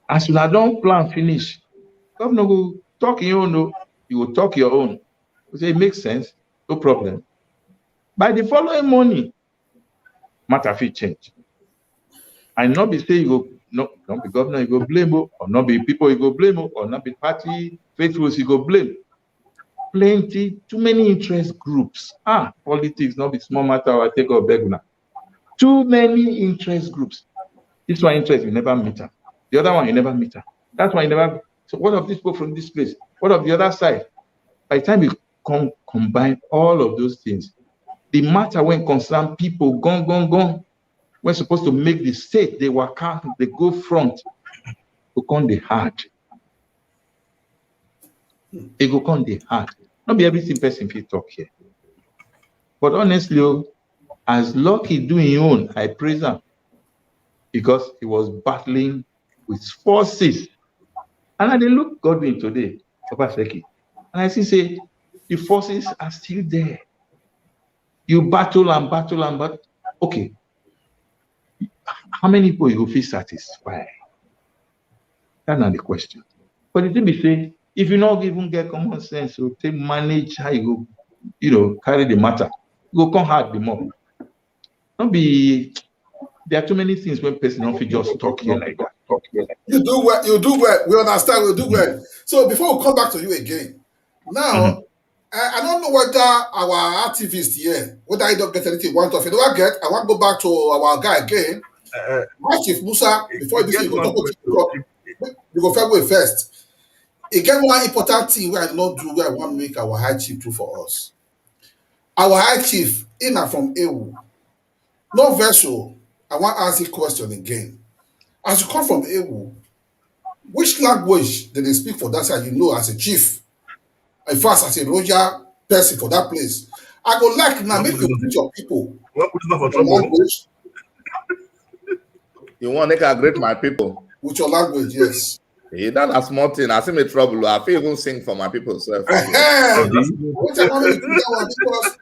Speaker 2: As soon as I don't plan finish, governor will talk your own, you will talk your own. We say it makes sense, no problem. By the following morning, matter fit change. And not be say you go, no, not be governor, you go blame, or not be people you go blame, or not be party faithfuls you go blame. Plenty, too many interest groups. Politics, not be small matter, I take up beg now. Too many interest groups. This one interest, you never meet her. The other one, you never meet her. That's why you never. So what of these people from this place? What of the other side? By the time you combine all of those things, the matter when concern people gone. We're supposed to make the state, they work out, they go front, to come the hard. They go come the hard. Not be everything person fit talk here. But honestly, as Lucky doing his own, I praise him, because he was battling with forces. And I dey look Godwin today, Papa Seki, and I see say the forces are still there. You battle and battle. Okay. How many people you feel satisfied? That's not the question. But the thing be say, if you not even get common sense, so take manage how you go, carry the matter, go come hard the more. Don't be. There are too many things when person don't just talk here like that.
Speaker 1: You do well. We understand. We do well. So before we come back to you again, now I don't know whether our activists here, whether I don't get anything want of. You know what I get? I want to go back to our guy again. Chief Musa, before you go February 1st. Again, one important thing we are not do, where I want to make our high chief do for us. Our high chief, in and from Ewu, no vessel. I want to ask you a question again. As you come from Ewu, which language did they speak for that side? You know, as a chief, in fact, as a royal person for that place. I go like now make you greet your people.
Speaker 4: Well, put it for
Speaker 1: With your
Speaker 4: trouble.
Speaker 1: language,
Speaker 3: You want to greet my people?
Speaker 1: with your language, yes.
Speaker 3: Hey, that's a small thing. I see me trouble. I feel even sing for my people. So
Speaker 1: Which I want me to do that one because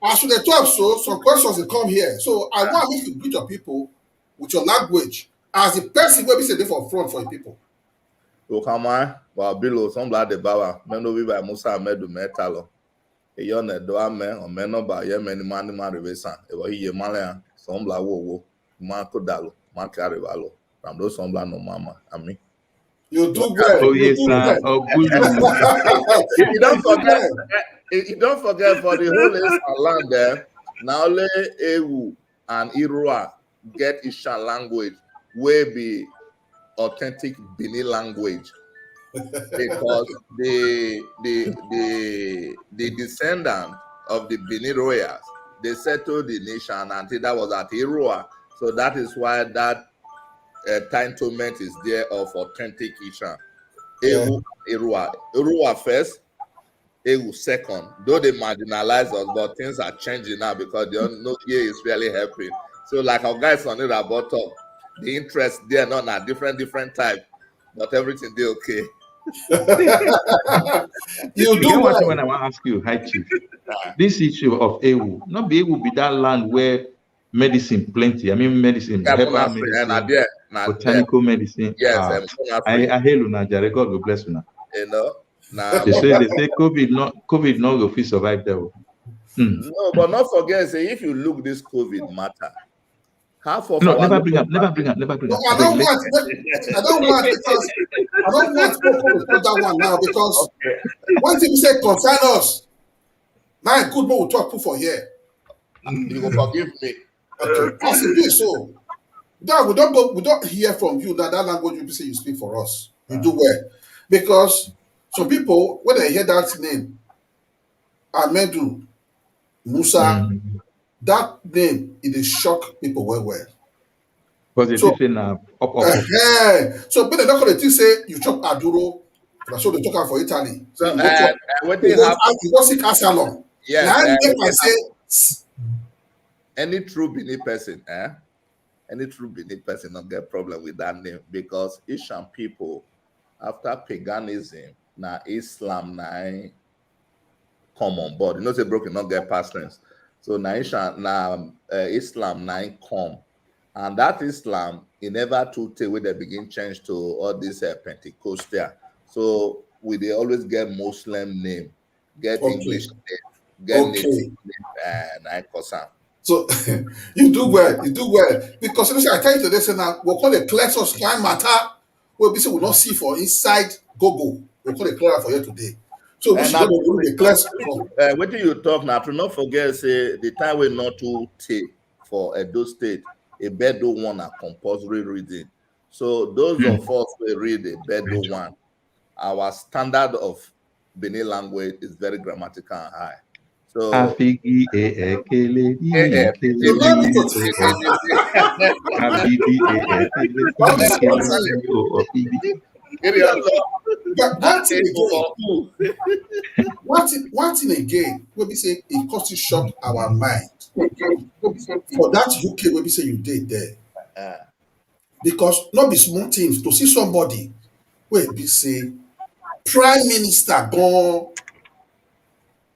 Speaker 1: as to the top, so some questions will come here. So I want me to greet your people with your language as the person will be sitting for front for your people.
Speaker 3: Okama, wa bilo, some blood the bawa, meno viva Musa medu metalo. Eyone do ame, o meno ba ye meni mani revesa. Ewa hiye male, some blood wo, man kodalo, man carivalo. From those some blood no mama, ami.
Speaker 1: You do well.
Speaker 2: Oh,
Speaker 1: You
Speaker 2: yes,
Speaker 1: do
Speaker 2: sir.
Speaker 1: well.
Speaker 2: Oh, good.
Speaker 3: You don't forget, you don't forget for the whole Eastern land there, now only Ewu and Irua get Ishan language, will be authentic Bini language. Because the descendant of the Bini royals, they settled the nation until that was at Irua. So that is why that entitlement is there of authentic Ishan. Ewu, Irua. Irua first, Ewu second. Though they marginalize us, but things are changing now because the no here is really helping. So like our guys on it about top, the interest there not a different type, but everything they okay.
Speaker 1: You do
Speaker 2: what
Speaker 1: well.
Speaker 2: when I want to ask you, High Chief, this issue of Ewu, not be Ewu be that land where medicine plenty. I mean medicine, herbal medicine, botanical medicine.
Speaker 3: Yes,
Speaker 2: I hail you, Jare. God will bless you.
Speaker 3: You know, now
Speaker 2: they say COVID not will fit survive there.
Speaker 3: No, but not forget, say if you look this COVID matter, half of
Speaker 2: no,
Speaker 3: our
Speaker 2: never bring up.
Speaker 1: No, I don't want because I don't want to put that one now because one thing you say concern us. Now a good man will talk for here.
Speaker 3: You will forgive me.
Speaker 1: Okay. As it is so. That we don't hear from you that language you say you speak for us. You do well. Because some people, when they hear that name, Ahmedu, Musa, that name, it is shock people well.
Speaker 2: Because they say up.
Speaker 1: So, but they're not going to say you chop Aduro, that's what they talk for Italy.
Speaker 3: So,
Speaker 1: what they have, you go seek asylum.
Speaker 3: Yes. Any true Bini person, any true Bini person don't get problem with that name because Asian people, after paganism, now Islam now come on board. You know, say broken not get past tense. So now Islam now come, and that Islam it never to take where they begin change to all this Pentecostal. So they always get Muslim name, get English name, get native name, and I Kosan.
Speaker 1: So you do well, because I tell you today, say now we'll call it Plexus crime matter. Where we say we don't see for inside Google. We'll call it clear for you today. So we should go to the class.
Speaker 3: What do you talk now? To not forget, say the time we not to take for Edo State, a Bedo one a compulsory reading. So those of us who read a Bedo one, our standard of Bini language is very grammatical and high. So
Speaker 1: one thing again, when we say it costs to shock our mind. For that UK, when we say you did there, because not be small things to see somebody where we say Prime Minister gone.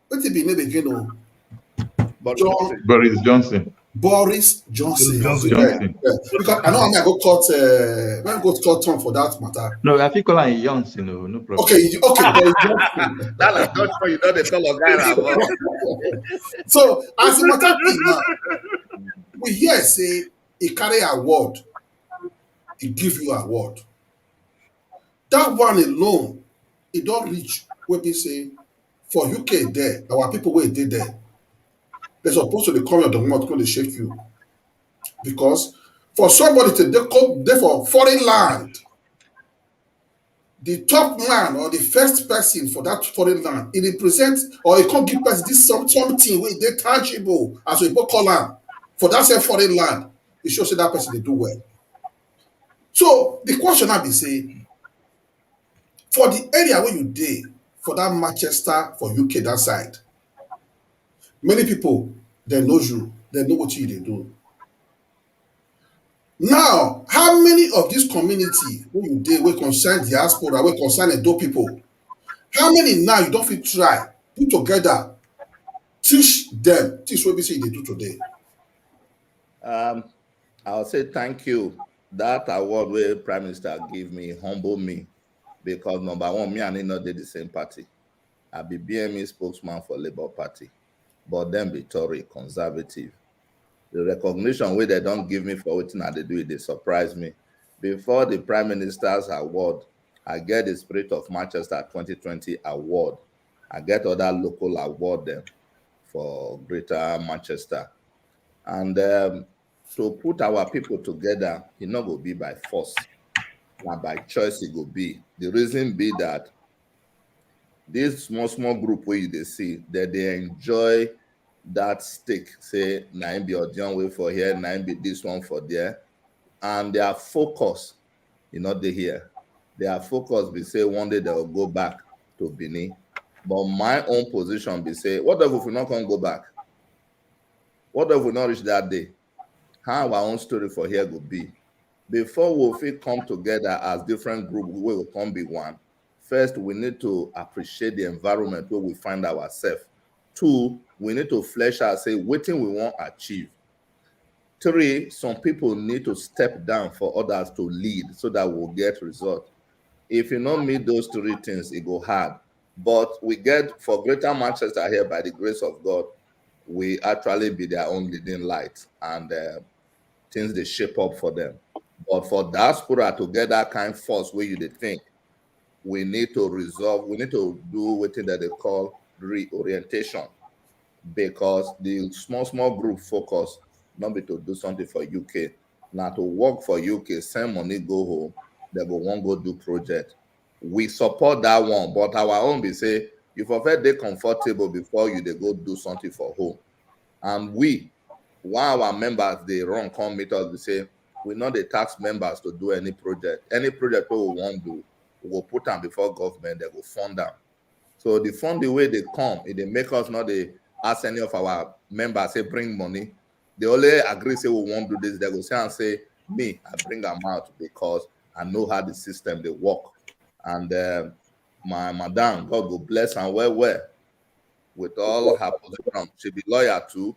Speaker 1: What did be name again?
Speaker 2: Boris Johnson.
Speaker 1: Boris Johnson. Yeah. Because I know I'm gonna go court. When go to court for that matter.
Speaker 2: No, I think call him Johnson. No problem.
Speaker 1: Okay, Boris Johnson.
Speaker 3: That's not sure you know the fellow guy.
Speaker 1: So as a matter now, we hear say he carry award, he give you award. That one alone, it don't reach where we say for UK there, our people where they there. They're supposed to come out the mouth when they shake you. Because for somebody to come there for foreign land, the top man or the first person for that foreign land, it represents or it can't give us this something where they tangible as we call them for that same foreign land. it shows that person they do well. So the question now be say, for the area where you dey, for that Manchester, for UK that side, many people they know you, they know what you they do. Now, how many of this community wey you dey wey concern diaspora, wey concern Edo people, how many now you don fit try put together, teach them things wey be say you dey do today?
Speaker 3: I'll say thank you. That award where Prime Minister give me humble me, because number one, me and him not did the same party. I be BME spokesman for Labour Party, but then be Tory conservative. The recognition where they don't give me for what I they do, they surprise me. Before the Prime Minister's award, I get the Spirit of Manchester 2020 award. I get other local award them for Greater Manchester. And to put our people together, it not go be by force. Not by choice, it go be. The reason be that this small group where they see that they enjoy that stick, say 9 be Odion way for here, 9 be this one for there, and their focus, they here. Their focus be say one day they'll go back to Benin. But my own position be say, what if we not can go back? What if we not reach that day? How our own story for here will be. Before we fit come together as different groups, we will come be one. First, we need to appreciate the environment where we find ourselves. 2, we need to flesh out, say, what thing we want to achieve. 3, some people need to step down for others to lead so that we'll get results. If you don't meet those 3 things, it go hard. But we get, for Greater Manchester here, by the grace of God, we actually be their own leading light, and things they shape up for them. But for diaspora to get that kind of force where you they think, we need to resolve, we need to do what that they call reorientation, because the small group focus not be to do something for UK, now to work for UK, send money, go home, they go one go do project. We support that one, but our own be say, you prefer they comfortable before you they go do something for home. And we, while our members they run come meet us, we say, we not the tax members to do any project. Any project we want to do, we will put them before government, they will fund them. So the fund, the way they come, if they make us not they ask any of our members, say bring money. They only agree, say we won't do this. They will say and say, me, I bring them out because I know how the system they work. And my madam, God will bless and well, with all her position. She be lawyer too.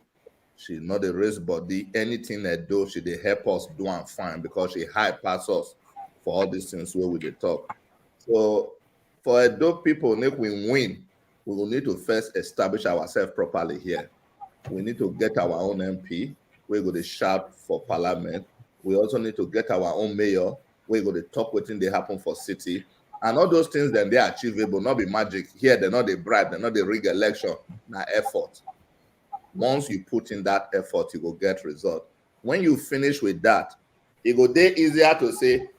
Speaker 3: She not the race body. Anything they do, she they help us do and fine, because she high pass us for all these things where we they talk. So for Edo people, if we win, we will need to first establish ourselves properly here. We need to get our own MP. We're going to shout for parliament. We also need to get our own mayor. We're going to talk what things they happen for city. And all those things, then they're achievable, not be magic. Here, they're not the bribe, they're not the rig election, not effort. Once you put in that effort, you will get result. When you finish with that, it will be easier to say,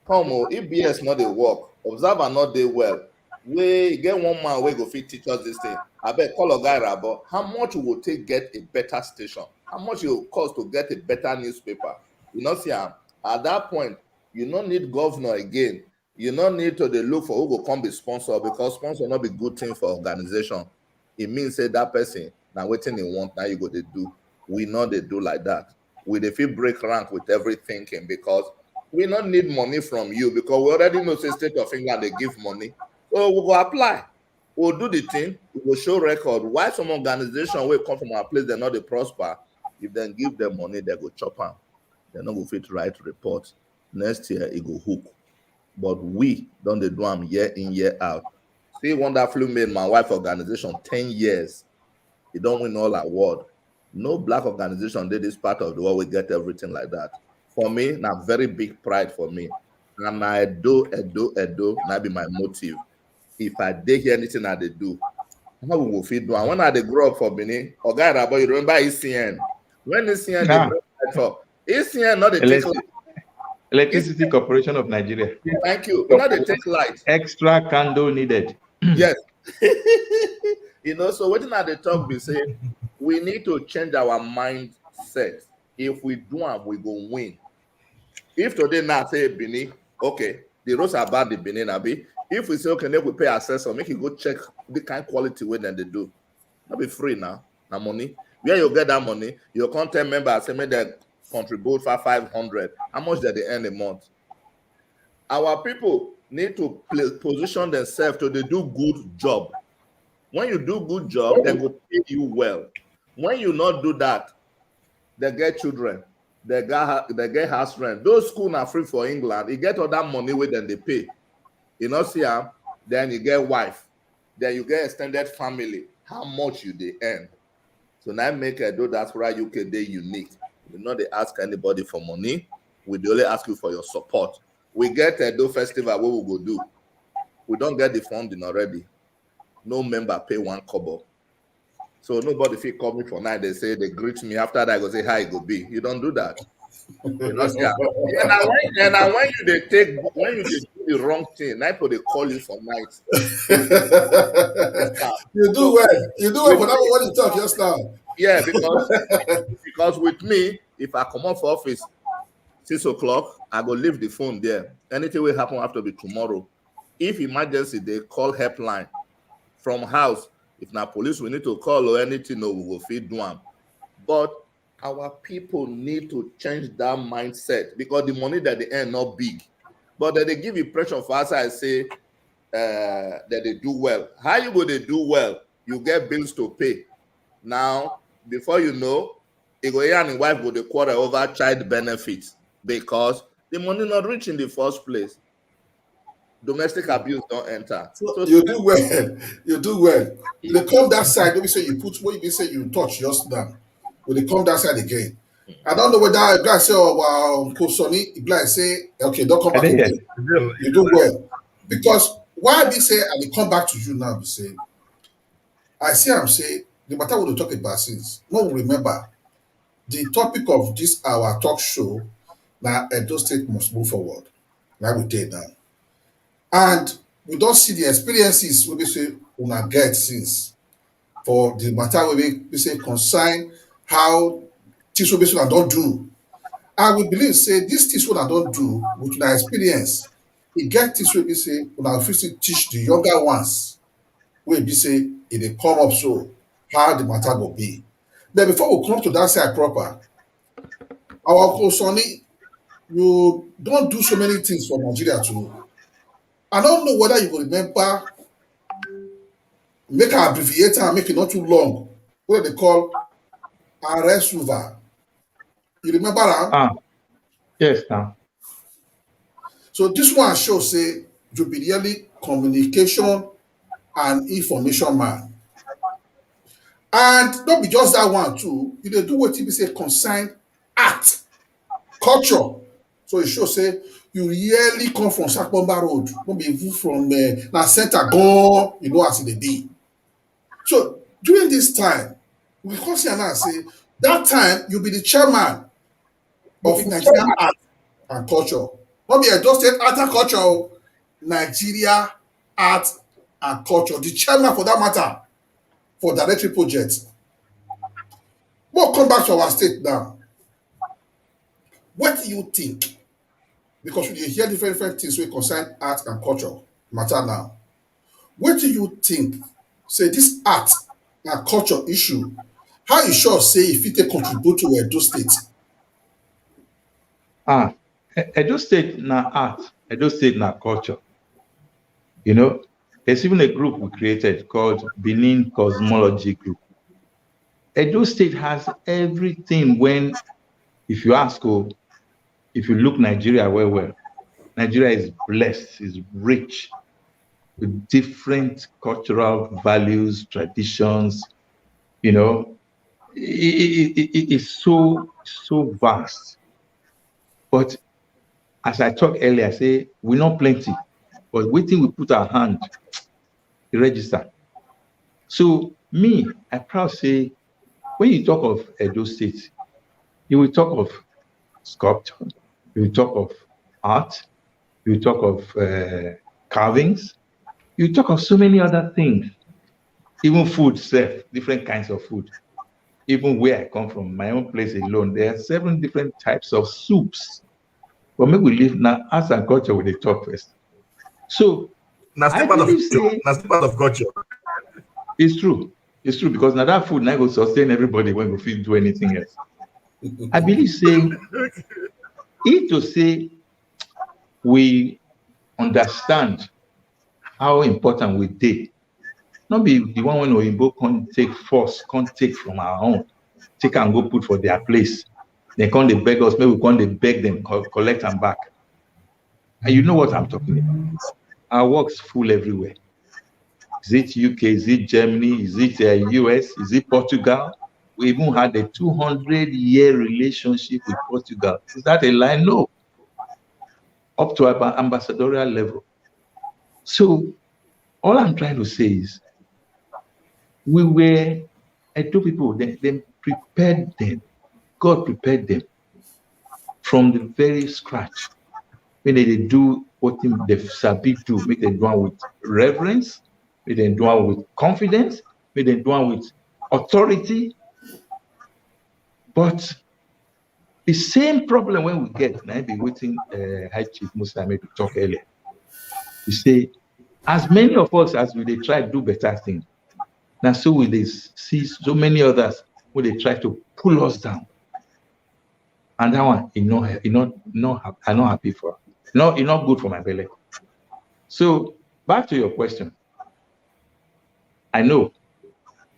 Speaker 3: come on, if BS not they work, observer not they well. We get one man we go fit teach us this thing. I bet call a guy about how much it will take get a better station, how much it will cost to get a better newspaper. You know, see, at that point, you don't need governor again. You don't need to look for who will come be sponsor, because sponsor not be good thing for organization. It means say that person now waiting they want, now you go to do. We know they do like that. We they feel break rank with every thinking, because we not need money from you, because we already know the state of England they give money. So we go apply. We'll do the thing. We will show record. Why some organization will come from our place, they're not they prosper. If they give them money, they go chop them. They're not going to fit write report. Next year, it go hook. But we don't do them year in, year out. See, wonderfully made my wife organization 10 years. It don't win all award. No black organization did this part of the world. We get everything like that. For me, now very big pride for me. And I do, that be my motive. If I did hear anything that they do, how we will feed do. And when I they grow up for Benin, or guy about you remember ECN. When ECN they bring for ECN, not the take light.
Speaker 2: Electricity Corporation of Nigeria.
Speaker 3: Thank you. Not the take light.
Speaker 2: Extra candle needed.
Speaker 3: Yes. So what did they talk be saying? We need to change our mindset. If we do am, we go win. If today now say Benin, okay, the roads are bad in Benin, Abi. If we say, okay, then we pay assessor, make you go check the kind of quality way then they do. Not be free now, na money. Where you get that money, your content members say, make them contribute for 500. How much do they earn a month? Our people need to position themselves to they do good job. When you do good job, they will pay you well. When you not do that, they get children, they get house rent. Those schools are free for England. You get all that money with them they pay. You know, see, then you get wife, then you get extended family. How much you they earn? So now make Edo Diaspora UK Day unique. We know they ask anybody for money. We only ask you for your support. We get Edo Festival, what we go do? We don't get the funding already. No member pay 1 kobo. So nobody feel call me for night. They say they greet me. After that, I go say hi, go be. You don't do that. You know, see, and when you do the wrong thing, night they call you for night.
Speaker 1: You do well. You do well for that what you talk just now.
Speaker 3: Yeah, because with me, if I come off office 6 o'clock, I go leave the phone there. Anything will happen after be tomorrow. If emergency, they call helpline from house. If na police, we need to call or anything, no, we will feed them. But our people need to change that mindset because the money that they earn not big, but that they give you pressure for us. I say that they do well. How you go? They do well. You get bills to pay. Now, before you know, you go here and wife go the quarter over child benefits because the money not rich in the first place. Domestic abuse don't enter.
Speaker 1: So you do well. You do well. They come that side. Let me say you put what you say you touch just now. When they come that side again, I don't know whether a guy say, "Oh wow, Uncle Sonny," a guy say, "Okay, don't come back again." You do well because why they say and they come back to you now? They say, I see. I'm saying the matter we talk about since. No, remember the topic of this our talk show. Now, Edo State must move forward. Now we did now. And we don't see the experiences we say una get since for the matter we say concern how things we say una don't do. And we believe say this things we don't do with una experience. It get things we say una fit teach the younger ones. We be say it dey come up so how the matter will be. But before we come to that side proper, our Uncle Sonny, you don't do so many things for Nigeria too. I don't know whether you will remember, make an abbreviator and make it not too long, what they call arrest River. You remember that?
Speaker 2: Yes, now.
Speaker 1: So this one shows say you be really communication and information man. And not be just that one too. You dey do what you say concern art, culture. So it shows say you really come from Sakbomba Road, not be even from na center gone, you know as it be. So during this time, we come see and say that time you be the chairman of Nigeria Art and Culture. Not be Edo State Art and Culture, Nigeria Art and Culture, the chairman for that matter, for directory projects. We'll come back to our state now. What do you think? Because we hear different things wey concern art and culture matter now. What do you think? Say this art and culture issue, how you sure say if it contribute to Edo State?
Speaker 2: Edo State na art, Edo State na culture. You know, there's even a group we created called Benin Cosmology Group. Edo State has everything when, if you ask, if you look Nigeria well, Nigeria is blessed, is rich with different cultural values, traditions. You know, it is so vast. But as I talked earlier, I say we're not plenty, but waiting we put our hand, the register. So me, I proud say, when you talk of Edo State, you will talk of sculpture, you will talk of art, you will talk of carvings, you will talk of so many other things, even food, different kinds of food. even where I come from, my own place alone, there are 7 different types of soups. But maybe we live now arts and culture with the talk first. So
Speaker 4: That's
Speaker 2: I
Speaker 4: still part of
Speaker 2: believe
Speaker 4: culture.
Speaker 2: say
Speaker 4: That's still part of culture.
Speaker 2: it's true. It's true because now that food now will sustain everybody when we feel do anything else. I believe say if to say we understand how important we did, not be the one when Oyinbo can't take force, can't take from our own, take and go put for their place. They can't they beg us, maybe we can't they beg them, collect them back. And you know what I'm talking about. Our work's full everywhere. Is it UK? Is it Germany? Is it US? Is it Portugal? We even had a 200-year relationship with Portugal. Is that a lie? No. Up to ambassadorial level. So all I'm trying to say is we were Edo people, they prepared them. God prepared them from the very scratch. When they do what they sabi do, make them do it with reverence, make them do it with confidence, make them do it with authority. But the same problem when we get, and I've been waiting High Chief Musa to talk earlier. You say, as many of us as we they try to do better things, now so we they see so many others who they try to pull us down. And that one, I'm not happy for. No, it's not good for my belly. So back to your question. I know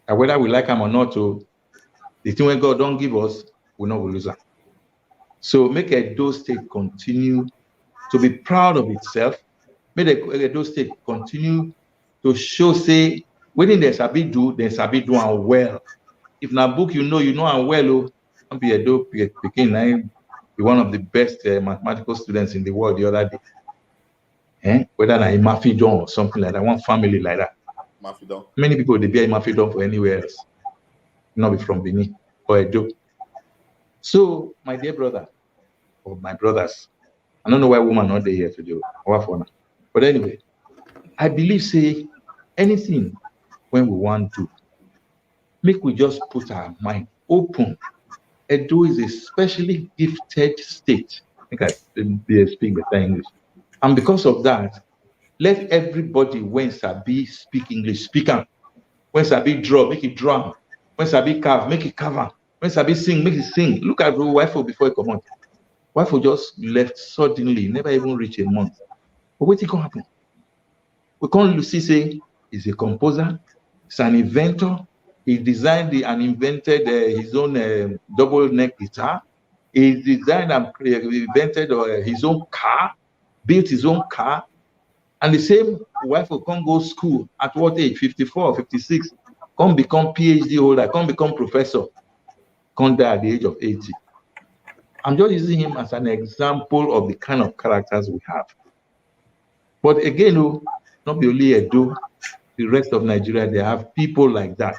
Speaker 2: that whether we like them or not, the thing when God don't give us, we not will lose them. So make Edo State continue to be proud of itself. Make Edo State continue to show, say, when they sabi do, they sabi do and well. If na book you know and well, don't be Edo Pekin, be one of the best mathematical students in the world the other day. Whether na Imafidon or something like that, one family like that.
Speaker 3: Mafidon.
Speaker 2: Many people they be Imafidon for anywhere else, not be from Benin or Edo. So, my dear brother, or my brothers, I don't know why women not there here today, but anyway, I believe say anything when we want to, make we just put our mind open. Edo is a specially gifted state. I think I speak better English. And because of that, let everybody when sabi speak English, speak am. When sabi draw, make it draw. When sabi carve, make it carve. When sabi sing, make it sing. Look at wife before it come out. Wife just left suddenly, never even reach a month. But what can happen? We can't see say he's a composer, he's an inventor. He designed and invented his own double neck guitar. He designed and invented his own car, built his own car. And the same wife will come go school at what age? 54 or 56. Come become PhD holder, come become professor, come die at the age of 80. I'm just using him as an example of the kind of characters we have. But again, not be only Edo, the rest of Nigeria, they have people like that.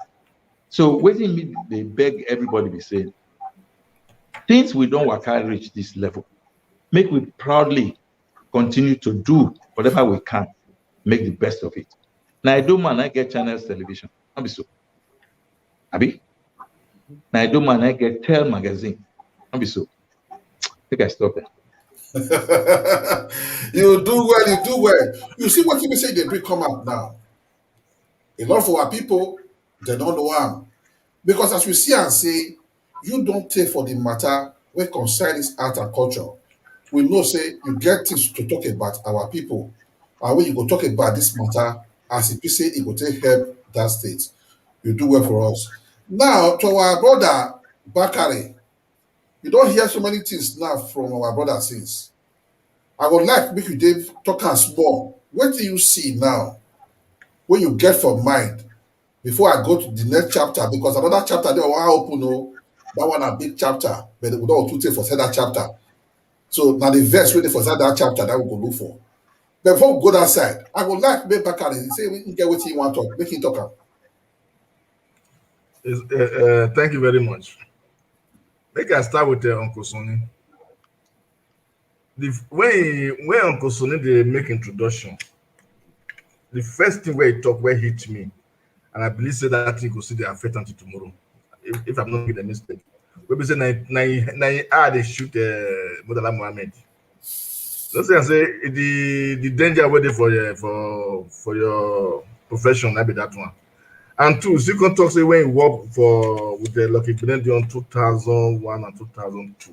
Speaker 2: So waiting, they beg everybody to say, since we don't work hard reach this level, make we proudly continue to do whatever we can, make the best of it. Now I do man, I get channels television. Not be so. Abi? Now I do man, I get Tell magazine. Not be so. I think I stop there.
Speaker 1: You do well. You see what people say they bring come out now. A lot of our people, they don't know them. Because as we see and say, you don't take for the matter when concern is art and culture. We know say you get things to talk about our people. And when you go talk about this matter, as if you say it will take help that state. You do well for us. Now to our brother Bakari, you don't hear so many things now from our brother since. I would like make you Dave talk as small. What do you see now? When you get from mind before I go to the next chapter, because another chapter there want open that one a big chapter, but we don't to take for that chapter. So now the verse waiting for that chapter that we go look for. But before we go that side, I would like make Bakari say we can get what you want to talk, make him talk.
Speaker 4: Thank you very much. Make I start with Uncle Sonny. When Uncle Sonny they make introduction, the first thing where he talk where hit me, and I believe say that thing go see the affect until tomorrow. if I'm not making a mistake. We be say they shoot Murtala Mohammed. Let's say the danger waiting for your profession, that be that one. And two, second talk say when you work for with the Lucky Benedict 2001 and 2002.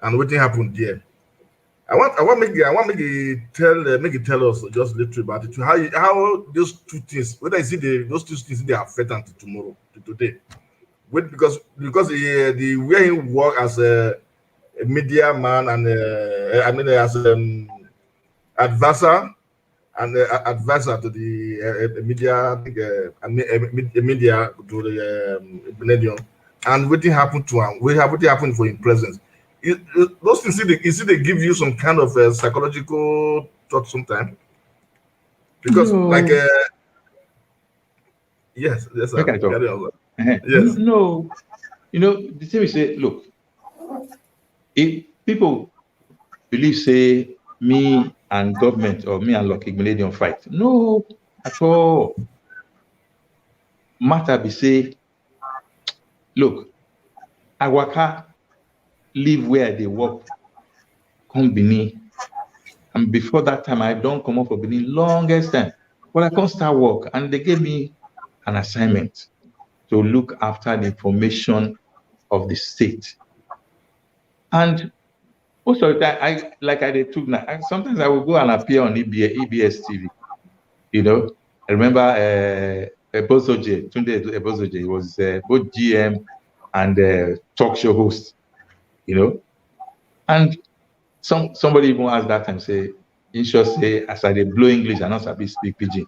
Speaker 4: And what happened there? I want make you tell us just a little about it. How those two things, whether you see those two things they affect until tomorrow, to today. Wait, because the way he work as a media man and as advisor and advisor to the media, I think, media to the Benedict, and what happened to him? What happened for him presence? Those things, they give you some kind of psychological thought sometimes, because like yes, sir. Carry on. Yes.
Speaker 2: No, the thing we say, look, if people believe say me and government or me and Lucky Millennium fight, no, at all. Matter be say, look, I live where they work, come Benin. And before that time, I don't come up for Benin longest time. But I can't start work, and they gave me an assignment to look after the information of the state. And most of the time, I took now. Sometimes I will go and appear on EBS TV. I remember Ebozoje, Tunde Ebozoje. He was both GM and talk show host. And somebody even asked that time, say, say, as I dey blow English and not sabi speak pidgin.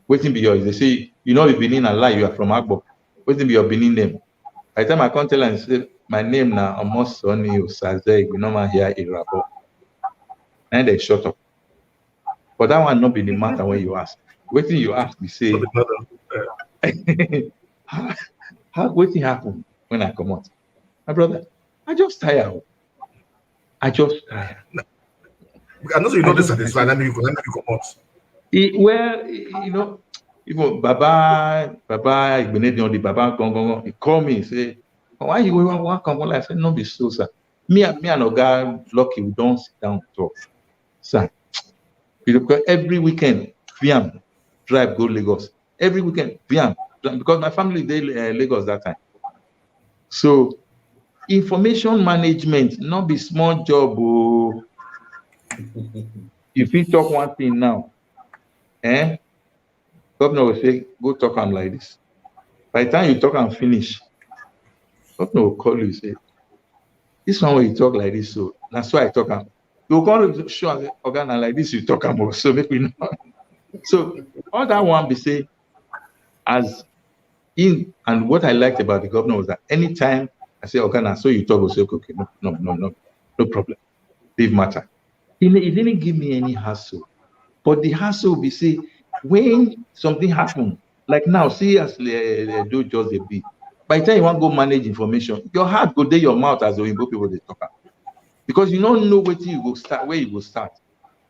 Speaker 2: Waiting be yours. They say, you Benin and lie, you are from Agbo. Waiting be your Benin name. By the time I come tell and say, my name now almost Sonny Osaze, we normal here in Rabo. And they shut up. But that one not be the matter when you ask. Waiting you ask, me say, what happened when I come out? My brother, I just tired. I
Speaker 4: know you not dissatisfied. Let me come out.
Speaker 2: Well, even Baba Igbenedion, the Baba Gong, he called me and say, why you want to come? I said, no, be so, sir. Me and Oga Lucky, we don't sit down talk. Sir, because every weekend, Viam drive go Lagos. Every weekend, Viam, because my family they Lagos that time. So information management not be small job. If you talk one thing now, governor will say, go talk am like this. By the time you talk and finish, governor will call you and say, this one when you talk like this, so that's why I talk am. You will call you show organ like this, you talk am also, make we know. So all that one be say, as in, and what I liked about the governor was that anytime I say, okay, so you talk, will say, okay, no problem. Leave matter. He didn't give me any hassle. But the hassle will be say, when something happen, like now, see as do just a bit. By the time you want to go manage information, your heart go there, your mouth as the Oyinbo people they talk. Because you don't know where you go start, where you go start.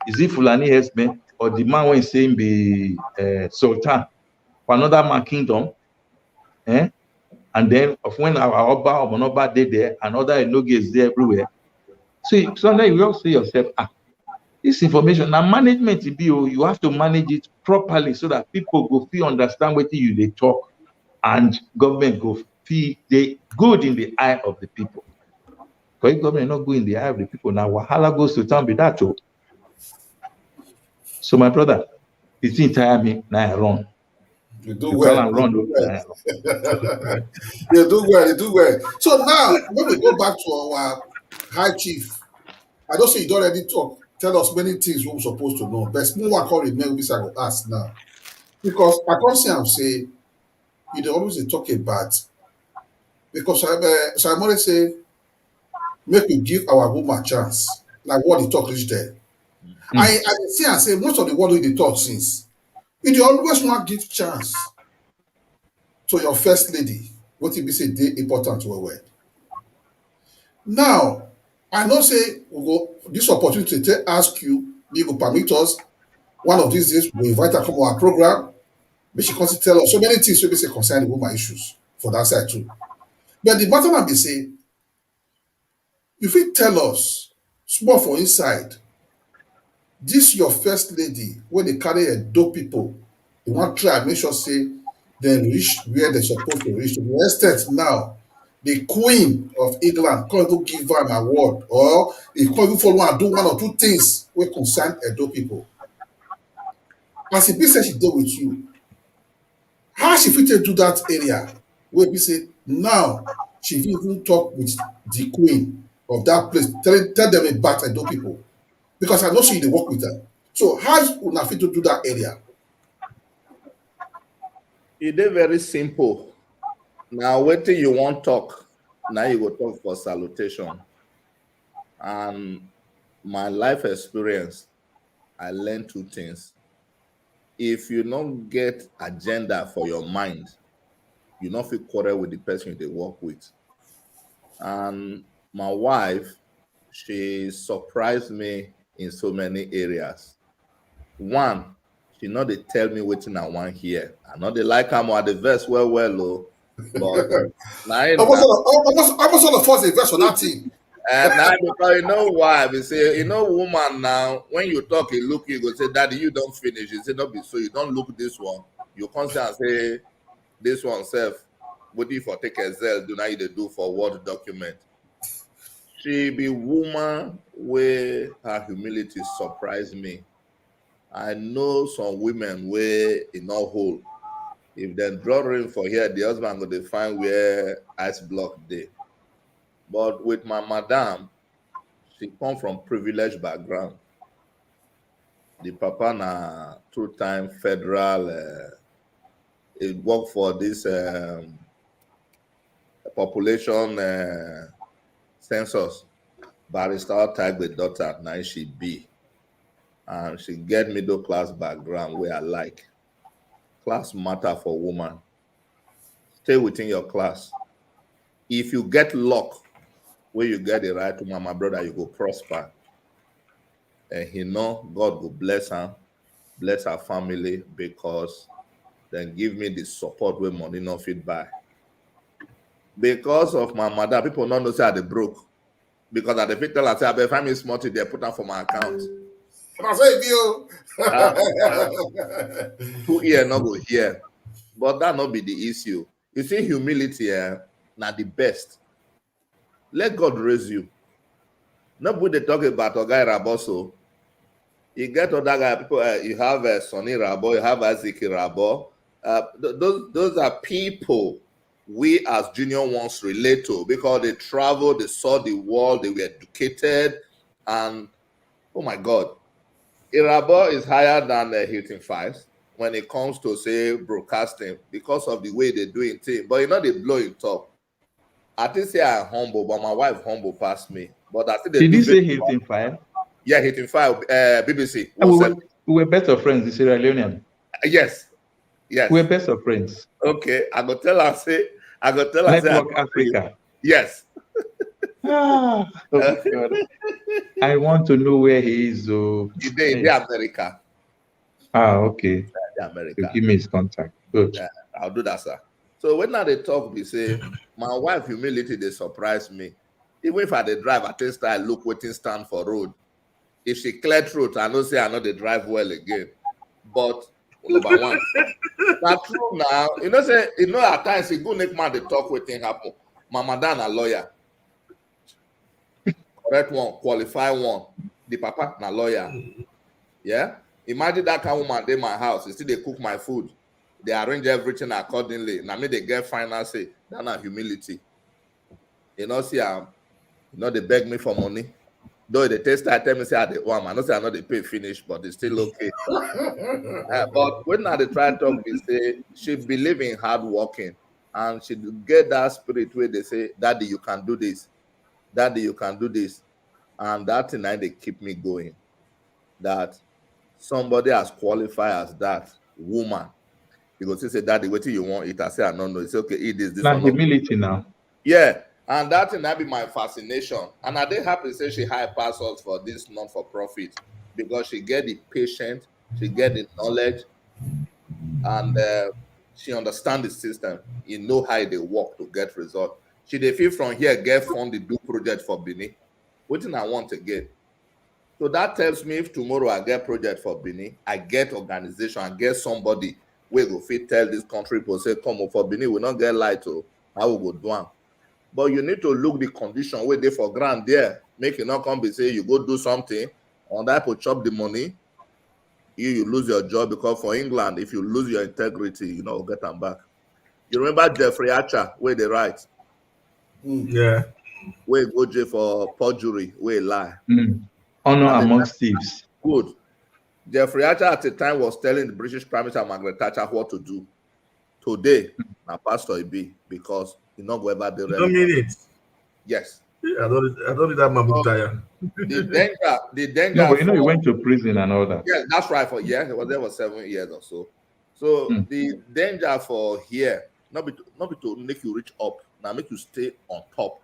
Speaker 2: Is it Fulani herdsmen or the man when saying be Sultan for another man kingdom? And then of when our Oba or Monoba they there and other Enoge there everywhere. So sometimes you also say yourself, this information now management you have to manage it properly so that people go feel understand what you they talk and government go feel they good in the eye of the people. Because if government not good in the eye of the people, now Wahala goes to town be that too. So my brother, it's entire me now I run.
Speaker 1: You do well.
Speaker 2: You do
Speaker 1: well. You do well. So now when we go back to our high chief, I don't say you don't already tell us many things we're supposed to know. But more I call it maybe I will ask now. Because I can't say I'm saying you don't always talk about because I'm always say make we give our woman a chance. Like what the talk is there. I see and say most of the world they talk since. You always want to give chance to your first lady. What if you say they important to her? Now, I know say we go this opportunity to ask you, you go permit us. One of these days, we invite her come to our program. But she can tell us so many things we say concerning women issues for that side too. But the bottom line be say, you fit tell us small for inside, this your first lady wey dey carry Edo people, dey wan try make sure say dem reach where dem suppose to reach. To the extent now, the Queen of England come even give am award, or e come even follow am do one or two things wey concern Edo people. As e be say she dey with you, how she fit take do that area wey be say now she fit even talk with the Queen of that place, tell them about Edo people, because I know say you dey work with her. So how una fit to do that area?
Speaker 3: E dey very simple. Now, wetin you wan talk, now you go talk for salutation. And my life experience, I learned two things. If you don't get agenda for your mind, you not feel quarrel with the person you dey work with. And my wife, she surprised me in so many areas. One, she not dey tell me wetin I want hear. I know they like am or the verse well, oh, but
Speaker 1: almost all of us invest on that thing.
Speaker 3: and now because you know why? We say, woman now, when you talk, you look, you go say, Daddy, you don't finish. You say, don't be so, you don't look this one. You constantly say, this one self, what if I take a Zell, do now you do for Word document? She be woman where her humility surprised me. I know some women where in no hole. If they draw rain for here, the husband go to find where ice block dey. But with my madam, she come from privileged background. The papa na two-time federal, he work for this population census. Barrister type with daughter, now she be. And she get middle class background where I like. Class matter for woman. Stay within your class. If you get luck, where you get the right to my brother, you go prosper. And he know God will bless her, bless her family, because then give me the support where money no fit buy. Because of my mother, people don't know say they broke. Because at the fit tell her, say, if I'm smart, they put them for my account.
Speaker 1: You.
Speaker 3: 2 years not go here. But that not be the issue. You see, humility not the best. Let God raise you. Nobody they talk about a guy Raboso. You get other guy people. You have Sonny Rabo, you have Aziki Rabo. Those are people we as junior ones relate to because they traveled, they saw the world, they were educated, and oh my God, Irabo is higher than Hilton Fives when it comes to say broadcasting because of the way they do it. But they blow it up. I think say I'm humble, but my wife humble past me. But I think they
Speaker 2: Did
Speaker 3: do
Speaker 2: you say Hilton Five?
Speaker 3: Yeah, Hilton Five, BBC.
Speaker 2: We were best of friends, the Sierra Leonean.
Speaker 3: Yes.
Speaker 2: We're best of friends.
Speaker 3: Okay, I go tell her say.
Speaker 2: Network Africa.
Speaker 3: Yes.
Speaker 2: Oh God. I want to know where he is.
Speaker 3: He's in America.
Speaker 2: Okay.
Speaker 3: America.
Speaker 2: So give me his contact. Good.
Speaker 3: Yeah, I'll do that, sir. So when now they talk, we say, my wife humility, they surprise me. Even if I dey drive, at least I look waiting stand for road. If she clear throat, I know say I know they drive well again. But number one, that's true now. Say, at times a good make man they talk waiting happen. My madam a lawyer. Correct one, qualify one. The papa na lawyer. Yeah. Imagine that kind of woman in my house. Still they cook my food. They arrange everything accordingly. Now me they get final say. That's not humility. See, they beg me for money. Though the tester tell me say I want, I know say I know they pay finish, but it's still okay. But when I try to talk, we say she believe in hard working, and she get that spirit where they say, Daddy, you can do this. Daddy, you can do this. And that thing they keep me going. That somebody as qualified as that woman, you go say, Daddy, what do you want it? I say, I don't know. It's okay, eat this. This
Speaker 2: now
Speaker 3: one.
Speaker 2: Humility now.
Speaker 3: Yeah. And that thing that be my fascination. And I did happy to say she high pass us for this non-for-profit because she get the patience, she get the knowledge, and She understand the system. You know how they work to get result. She dey fit from here get funded do project for Benin. Wetin I want to get. So that tells me if tomorrow I get project for Benin, I get organization, I get somebody wey go fit tell this country people say, come on, for Benin, we not get light, oh, how we go do am. But you need to look the condition where they for grant there. Make it not come be say you go do something, on that to chop the money, you lose your job, because for England, if you lose your integrity, you know, get them back. You remember Jeffrey Archer, where they write?
Speaker 4: Yeah.
Speaker 3: Where go jail for perjury, where lie.
Speaker 2: Honor amongst thieves.
Speaker 3: Good. Jeffrey Archer at the time was telling the British Prime Minister Margaret Thatcher what to do. Today, now Pastor Ibi, because he not go ever do.
Speaker 4: You mean it?
Speaker 3: Yes.
Speaker 4: Yeah, I don't need that my book tire.
Speaker 3: The danger.
Speaker 2: No, but you know, he went to prison and all that.
Speaker 3: Yeah, that's right. For yeah, it was there for 7 years or so. So the danger for here, not be to make you reach up, now make you stay on top.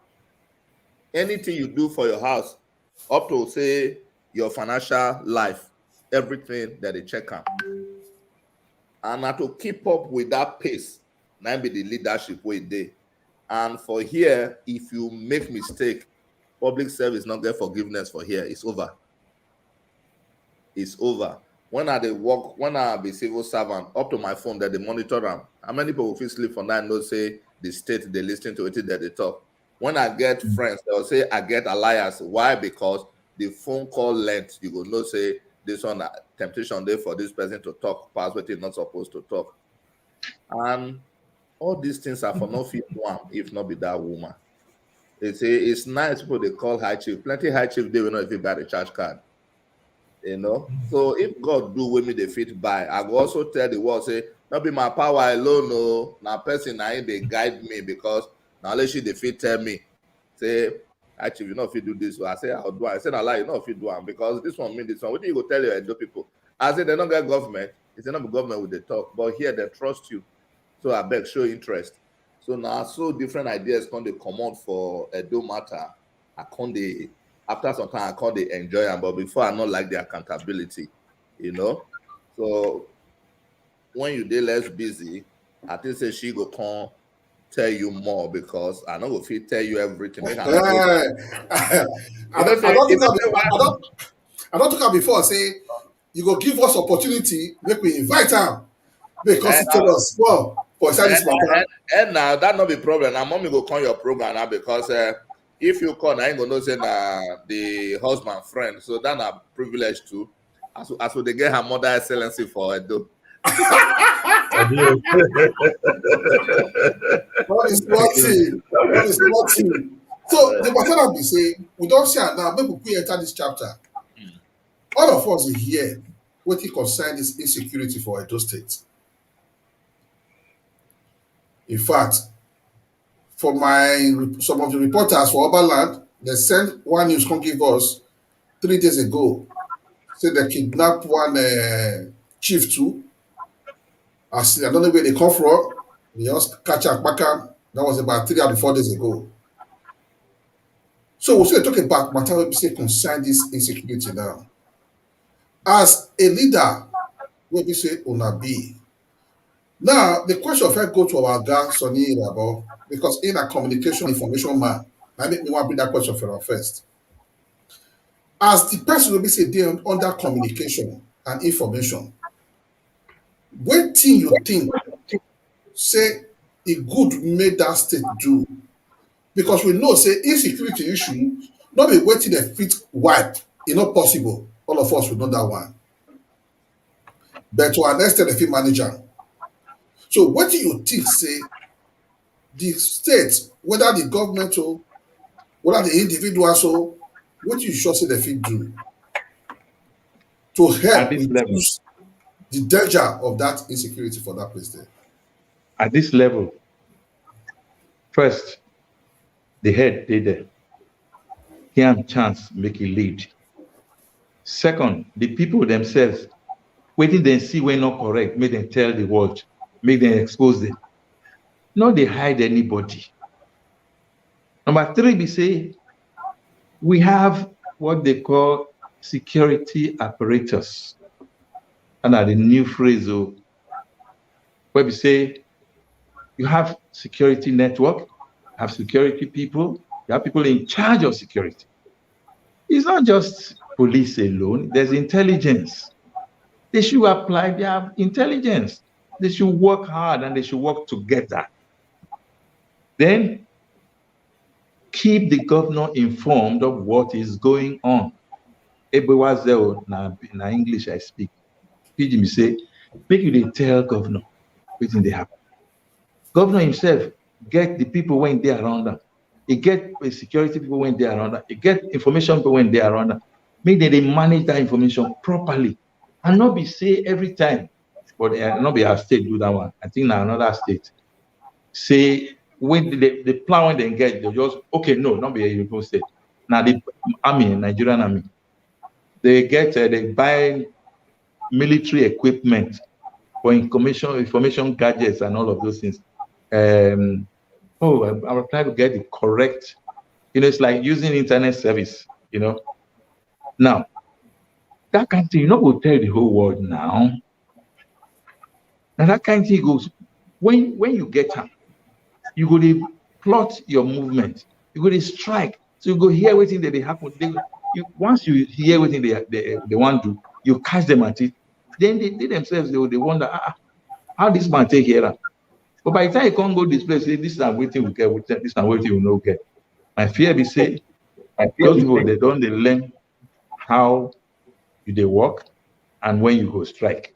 Speaker 3: Anything you do for your house, up to say your financial life, everything that they check out. And now to keep up with that pace, now be the leadership way they. And for here, if you make mistake, public service not get forgiveness for here. It's over. It's over. When I they work, when I be civil servant, up to my phone that they monitor them. How many people will sleep for night? No say the state they listen to it that they talk. When I get friends, they'll say I get alliance. Why? Because the phone call length, you will not say this one temptation there for this person to talk past what he's not supposed to talk. And all these things are for no fit one if not be that woman. They say it's nice people they call high chief. Plenty high chief they will not even buy the charge card. You know, so if God do with me the fit buy, I will also tell the world say not be my power alone, no. Now person I they guide me, because now let she the fit tell me say actually you know if you do this, I say I'll do it. I said I lie, you know if you do it, because this one mean this one. What do you go tell your Edo people? I say they don't get government. It's not the government with the talk, but here they trust you. So I beg show interest. So now so different ideas come they come out for Edo matter. I can't they after some time I can't they enjoy them, but before I not like the accountability, you know. So when you dey less busy, I think say she go come tell you more, because I know go fit tell you everything.
Speaker 1: I don't talk about before. Say you go give us opportunity, make we invite them, because it was well for this matter.
Speaker 3: And now that not be problem. Now mommy go call your program now, because if you call, I ain't gonna say the husband friend. So that's a privilege too. As they get her mother excellency for Edo.
Speaker 1: What is nothing? So the matter be say we don't see it now. Maybe we enter this chapter. All of us here, what it concern is insecurity for Edo State. In fact, for some of the reporters for Oberland, they sent one news come give us 3 days ago. Say they kidnapped one chief too. I don't know where they come from. They just catch a backer. That was about 3 or 4 days ago. So we're still talking about matter we say concern this insecurity now. As a leader, what we say una be. Now the question first go to our guy Sonny Irabo, because in a communication information man, I make me want to bring that question for our first. As the person will be say they under communication and information, what thing you think say it good made that state do? Because we know say insecurity issue not be waiting a fit wipe, it's not possible. All of us will know that one. But to an extent, if you manager. So what do you think say the state, whether the government or whether the individuals or what you sure say they fit do to help reduce the danger of that insecurity for that place there?
Speaker 2: At this level, first, the head they there. He have chance make it lead. Second, the people themselves, waiting they see when not correct, make them tell the world, make them expose them. Not they hide anybody. Number 3, we say we have what they call security apparatus. And the new phrase, where we say you have security network, have security people, you have people in charge of security. It's not just police alone, there's intelligence. They should apply their intelligence. They should work hard and they should work together. Then keep the governor informed of what is going on. Na English I speak. Pidgin say, make you dey tell governor wetin dey happen. Governor himself get the people when they around them. He get security people when they around them. He get information people when they around them. Make they manage that information properly. And not be say every time, but not be our state do that one. I think now another state say when the plan when they get, they just okay, no, not be a European state. Now the army, Nigerian army, they get they buy military equipment for information gadgets and all of those things. I'll try to get the correct, it's like using internet service, Now, that kind of thing, will tell the whole world now. Now that kind of thing goes, when you get up, you go to plot your movement, you go to strike, so you go hear everything that they happen. Once you hear everything they want to do, you catch them at it. Then they themselves, they wonder, how this man take here. But by the time you can't go this place, say, this is waiting we get, this is waiting we not get. My fear be say, those people, they learn how they work and when you go strike.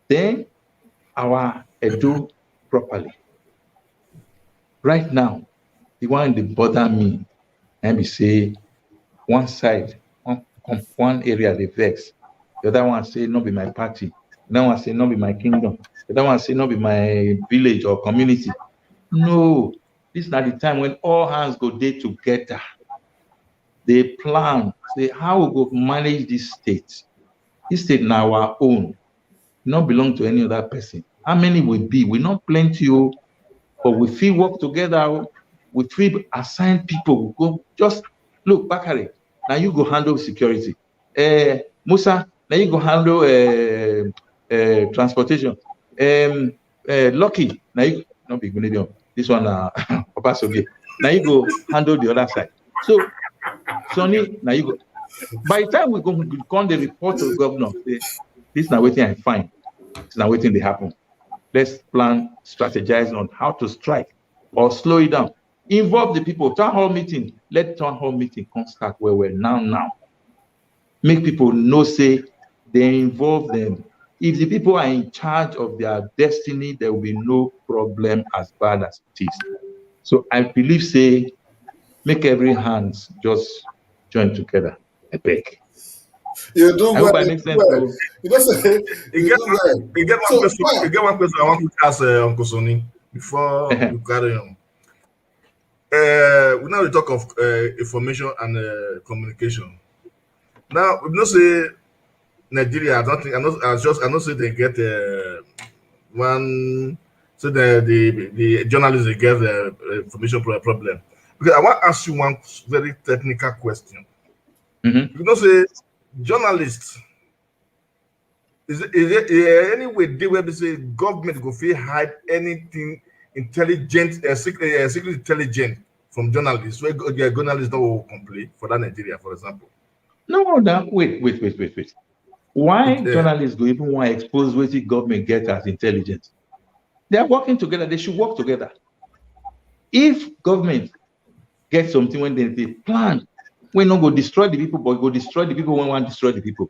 Speaker 2: Then our Edo properly. Right now, the one that bother me, and be say, one side, one area they vex. The other one say, not be my party. The other one say, not be my kingdom. The other one say, not be my village or community. No, this is not the time when all hands go there together. They plan, say, how we go manage this state. This state now our own, not belong to any other person. How many will be? We not plenty, but we feel work together. We feel assign people. We go just look, Bakari. Now you go handle security. Musa, now you go handle transportation. Lucky, now you not big medium. This one, Obasoge. Now you go handle the other side. So, Sonny, now you go. By the time we go on the report to the governor, say, this is not waiting I find. It's not waiting they happen. Let's plan, strategize on how to strike or slow it down. Involve the people. Town hall meeting. Let town hall meeting come start where we're now. Make people know, say, they involve them. If the people are in charge of their destiny, there will be no problem as bad as it is. So I believe, say, make every hands just join together. I beg.
Speaker 1: You do well.
Speaker 2: You
Speaker 1: say you
Speaker 4: get one question I want to ask Uncle Sonny before you carry on. We now talk of information and communication. Now we don't say Nigeria. I don't say they get one. So the journalists they get information problem. Because I want to ask you one very technical question.
Speaker 2: Mm-hmm.
Speaker 4: You know, say journalists, is there any way they will say government go feel hide anything intelligent, secret intelligent from journalists? Where journalists don't complain for that Nigeria, for example.
Speaker 2: No, wait. Why journalists go even want to expose what the government get as intelligence? They are working together. They should work together. If government get something when they plan, we not go destroy the people, but go destroy the people when we want to destroy the people.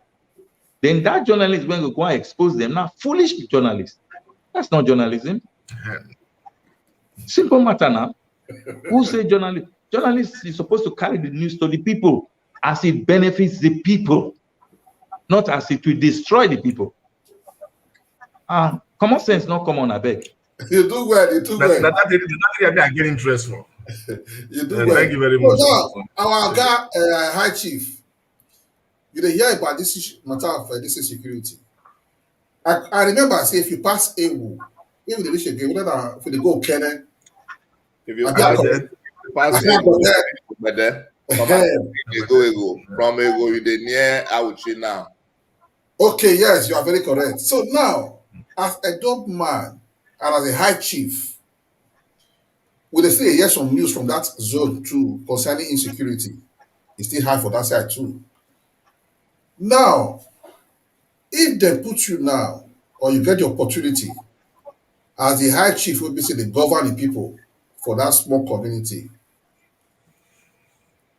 Speaker 2: Then that journalist when go and expose them. Now, foolish journalists. That's not journalism. Simple matter now. Who say journalist? Journalists is supposed to carry the news to the people as it benefits the people, not as it will destroy the people. Common sense not come on, I beg.
Speaker 1: You do well.
Speaker 4: That's I get interest for.
Speaker 1: You do well.
Speaker 4: Thank you very much.
Speaker 1: Our guy, High Chief, you hear about this matter of this security. I remember I say if you pass AWO, even the reach again, if you go Kenya,
Speaker 3: if you pass there, from Ego, you dey near Auchi now.
Speaker 1: Okay, yes, you are very correct. So now, as a dope man, And as a high chief, will they still hear some news from that zone too concerning insecurity? It's still high for that side too. Now, if they put you now, or you get the opportunity as the high chief will be say they govern the people for that small community,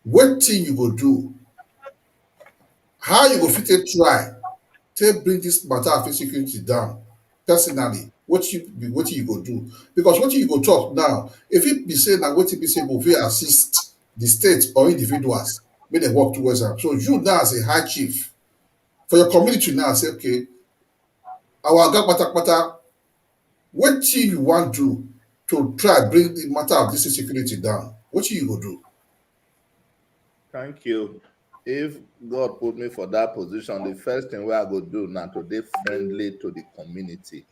Speaker 1: what thing you go do? How you go fit take try take bring this matter of insecurity down personally? What you go do? Because what you go talk now, if it be say na wetin be say go fit assist the state or individuals make dem work towards am. So you now as a high chief for your community now say, okay, our oga patapata, wetin you wan do to try bring the matter of this insecurity down? Wetin you go do?
Speaker 3: Thank you. If God put me for that position, the first thing I go do now to be friendly to the community,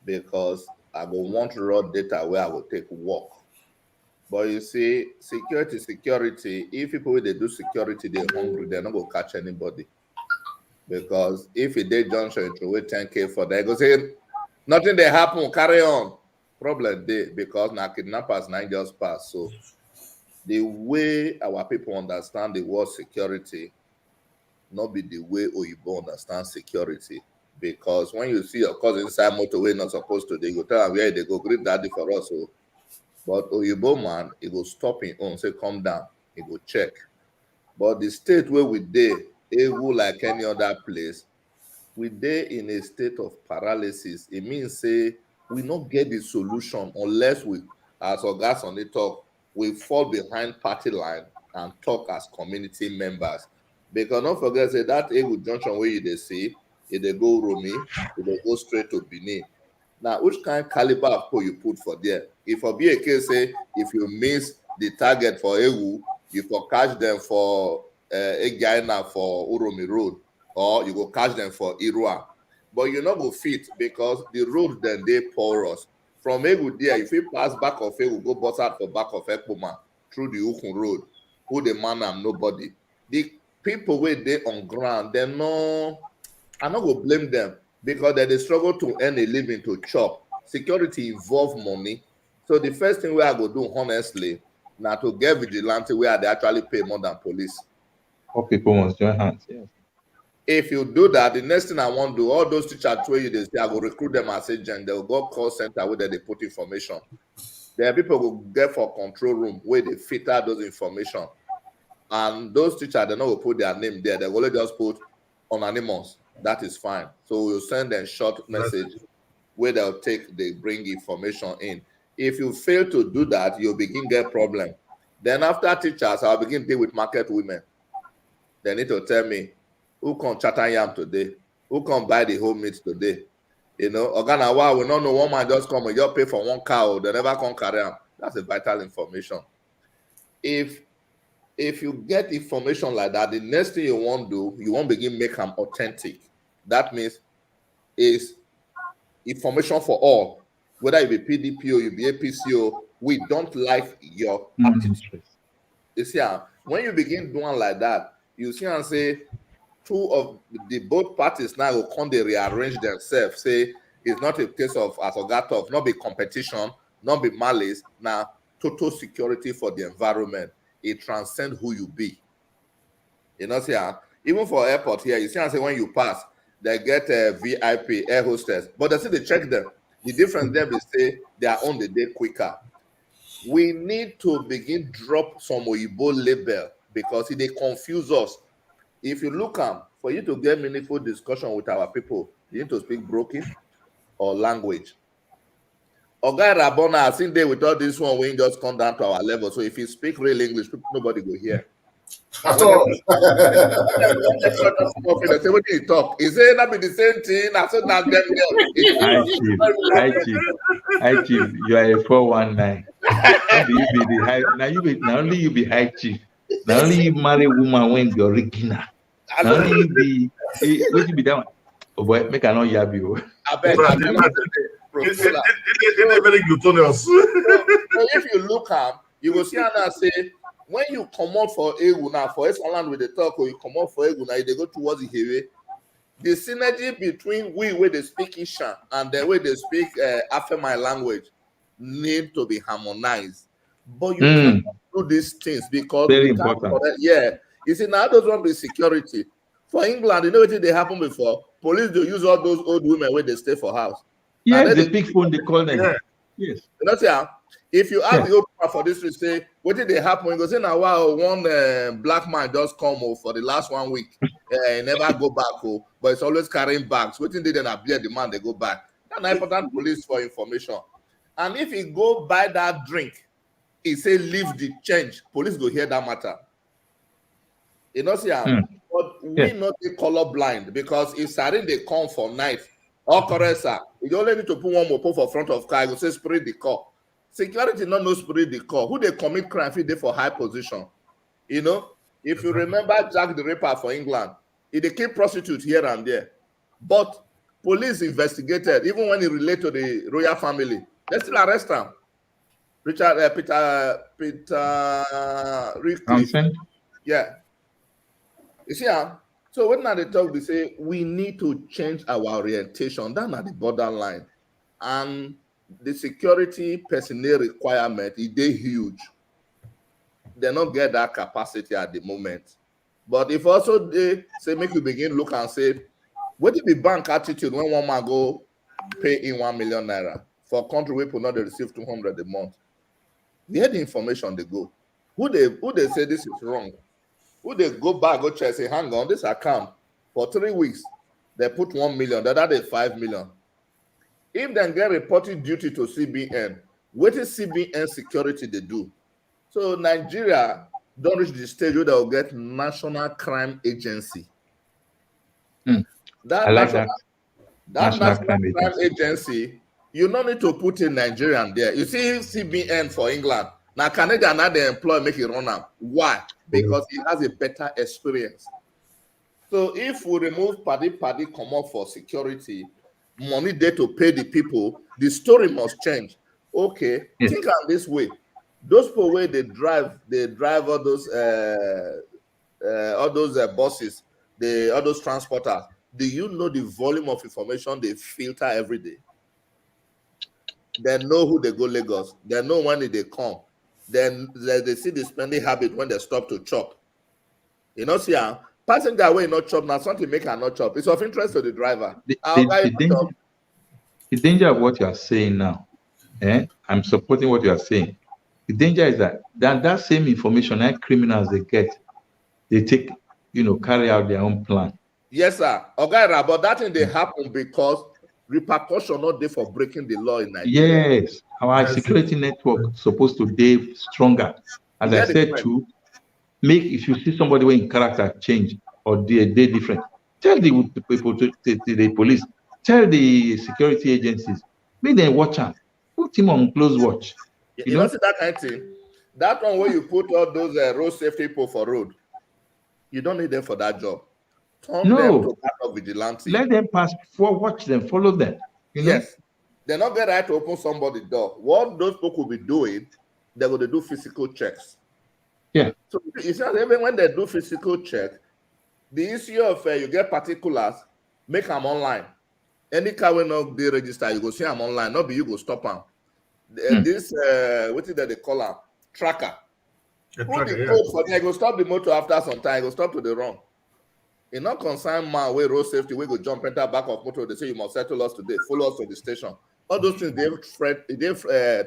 Speaker 3: because I go want raw data where I will take work. But you see, security, if people wey dey do security, they're hungry, they're not going to catch anybody. Because if it dey junction, it will wait 10K for them. Go say, nothing they happen, carry on. Problem dey, because now kidnappers now just pass. So the way our people understand the word security, not be the way Oyibo understand security. Because when you see your cousin inside motorway not supposed to, they go tell them where they go, greet daddy for us. So, but Oyibo man, he go stop him own, say come down, he go check. But the state where we dey, able like any other place, we dey in a state of paralysis. It means say we not get the solution unless we, as Ogas on the talk, we fall behind party line and talk as community members. Because don't forget, say that Egu Junction where you they see, if they go Romi, if they go straight to Benin. Now, which kind of caliber of pole you put for there? If for be a case, say, if you miss the target for Egu, you for catch them for Egaina for Uromi Road, or you go catch them for Irua. But you not go fit because the road then they porous. From Egu there, if you pass back of Egu, go bust out for back of Ekpoma through the Ukun Road. Who the man am nobody. The people where they on ground, they no, I'm not gonna blame them because they struggle to earn a living to chop. Security involve money. So the first thing we are going to do, honestly, now to get vigilante where they actually pay more than police.
Speaker 2: All people must join hands. Yes.
Speaker 3: If you do that, the next thing I want to do, all those teachers where you they say, I will recruit them as agents. They will go call center where they put information. There are people who get for control room where they filter those information. And those teachers, they not will put their name there. They will just put anonymous. That is fine. So we'll send them short message where they'll they bring information in. If you fail to do that, you'll begin get problem. Then after teachers, I'll begin deal with market women. They need to tell me who can chatter yam today, who can buy the whole meat today. You know, Ogana, wow, we don't know one man just come and just pay for one cow, they never come carry them. That's a vital information. If you get information like that, the next thing you want to do, you won't begin make them authentic. That means is information for all. Whether you be PDP or you be APCO, we don't like your attitude. You see, when you begin doing like that, you see and say, two of the both parties now will come, they rearrange themselves, say it's not a case of as Ogatov, not be competition, not be malice, now total security for the environment. It transcends who you be. You know, see, even for airport here, you see and say when you pass, they get a VIP air hostess, but they say they check them. The difference there is say they are on the day quicker. We need to begin drop some Oyibo label because they confuse us. If you look for you to get meaningful discussion with our people, you need to speak broken or language. Oga Rabona, I think they with all this one, we just come down to our level. So if you speak real English, nobody will hear.
Speaker 1: At all.
Speaker 3: They say, what do you talk? Is it not be the same thing? I said that them
Speaker 2: High chief, you are a 419. How do you be the high? Now only you be high chief. Now only you marry woman when you're original. Now only you be what you be that one. Oh boy, make I not yab you.
Speaker 3: I bet.
Speaker 4: It's very gluttonous.
Speaker 3: So if you look you will see and say when you come out for Egu now, for Esfaland with the talk, or you come out for Egu now, they go towards the highway. The synergy between we where they speak Isha and the way they speak Afemai language need to be harmonized. But you can't do these things because
Speaker 2: Very
Speaker 3: we can't
Speaker 2: important.
Speaker 3: correct. Yeah. You see, now those one be security. For England, you know what they happen before? Police they use all those old women where they stay for house.
Speaker 2: Yes,
Speaker 3: And
Speaker 2: the
Speaker 3: then
Speaker 2: big phone they call them.
Speaker 4: Yeah.
Speaker 2: Yes.
Speaker 3: you know, say, if you ask
Speaker 2: Yeah.
Speaker 3: the old man for this to say, what did they happen? He goes, say, now, wow, one black man just come for the last 1 week. He never go back, but it's always carrying bags. What did they then appear the man they go back? That's important police for information. And if he go buy that drink, he say leave the change. Police go hear that matter. You know, see, but we not be color blind because if Sarin they come for night, or correct, sir, you only need to put one more for front of car. You say spirit the car. Security not know spirit the car. Who they commit crime if they for high position. You know, if you remember Jack the Ripper for England, he they keep prostitutes here and there, but police investigated even when he relate to the royal family. They still arrest him. Peter Redcliffe. Yeah. You see, so when they talk, they say we need to change our orientation. That's at the borderline. And the security personnel requirement is they huge. They don't get that capacity at the moment. But if also they say make you begin look and say, what is the bank attitude when one man go pay in 1 million naira for country where people not they receive 200 a month? Where the information they go? Who they say this is wrong? Who they go back, go check, say, hang on, this account for 3 weeks, they put 1 million, the other day 5 million. If they get reporting duty to CBN, what is CBN security they do? So Nigeria don't reach the stage where they'll get National Crime Agency.
Speaker 2: I like that.
Speaker 3: National Crime Agency, you don't need to put a Nigerian there. You see CBN for England. Now Canada now they employ make it run up. Why? Because it has a better experience. So if we remove party come up for security, money there to pay the people, the story must change. Okay, think of this way. Those people where they drive all those buses, all those transporters. Do you know the volume of information they filter every day? They know who they go Lagos. They know when they come. Then they see the spending habit when they stop to chop. You know, see, passenger way not chop now, something make her not chop. It's of interest to the driver.
Speaker 2: The danger of what you are saying now, I'm supporting what you are saying. The danger is that same information that criminals they get, they take, carry out their own plan.
Speaker 3: Yes, sir. Okay, but that thing they happen because repercussion not there for breaking the law in Nigeria.
Speaker 2: Yes, our security network supposed to be stronger. As I said too, if you see somebody when character change or they different, tell the people to the police, tell the security agencies, make them watch out, put him on close watch.
Speaker 3: You know, see that kind of thing. That one where you put all those road safety people for road, you don't need them for that job. Turn them to part of vigilante.
Speaker 2: Let them pass for watch them, follow them.
Speaker 3: Yes. They're not get right to open somebody's door. What those people will be doing, they're going to do physical checks.
Speaker 2: Yeah.
Speaker 3: So it's not even when they do physical check, the issue of you get particulars, make them online. Any car will not be registered, you go see them online. Not be you go stop them. This what is that they call them? Tracker. Put the code for them, you go stop the motor after some time, you go stop to the wrong. It not concern man where road safety, we go jump enter back of motor, they say you must settle us today, follow us to the station. All those things they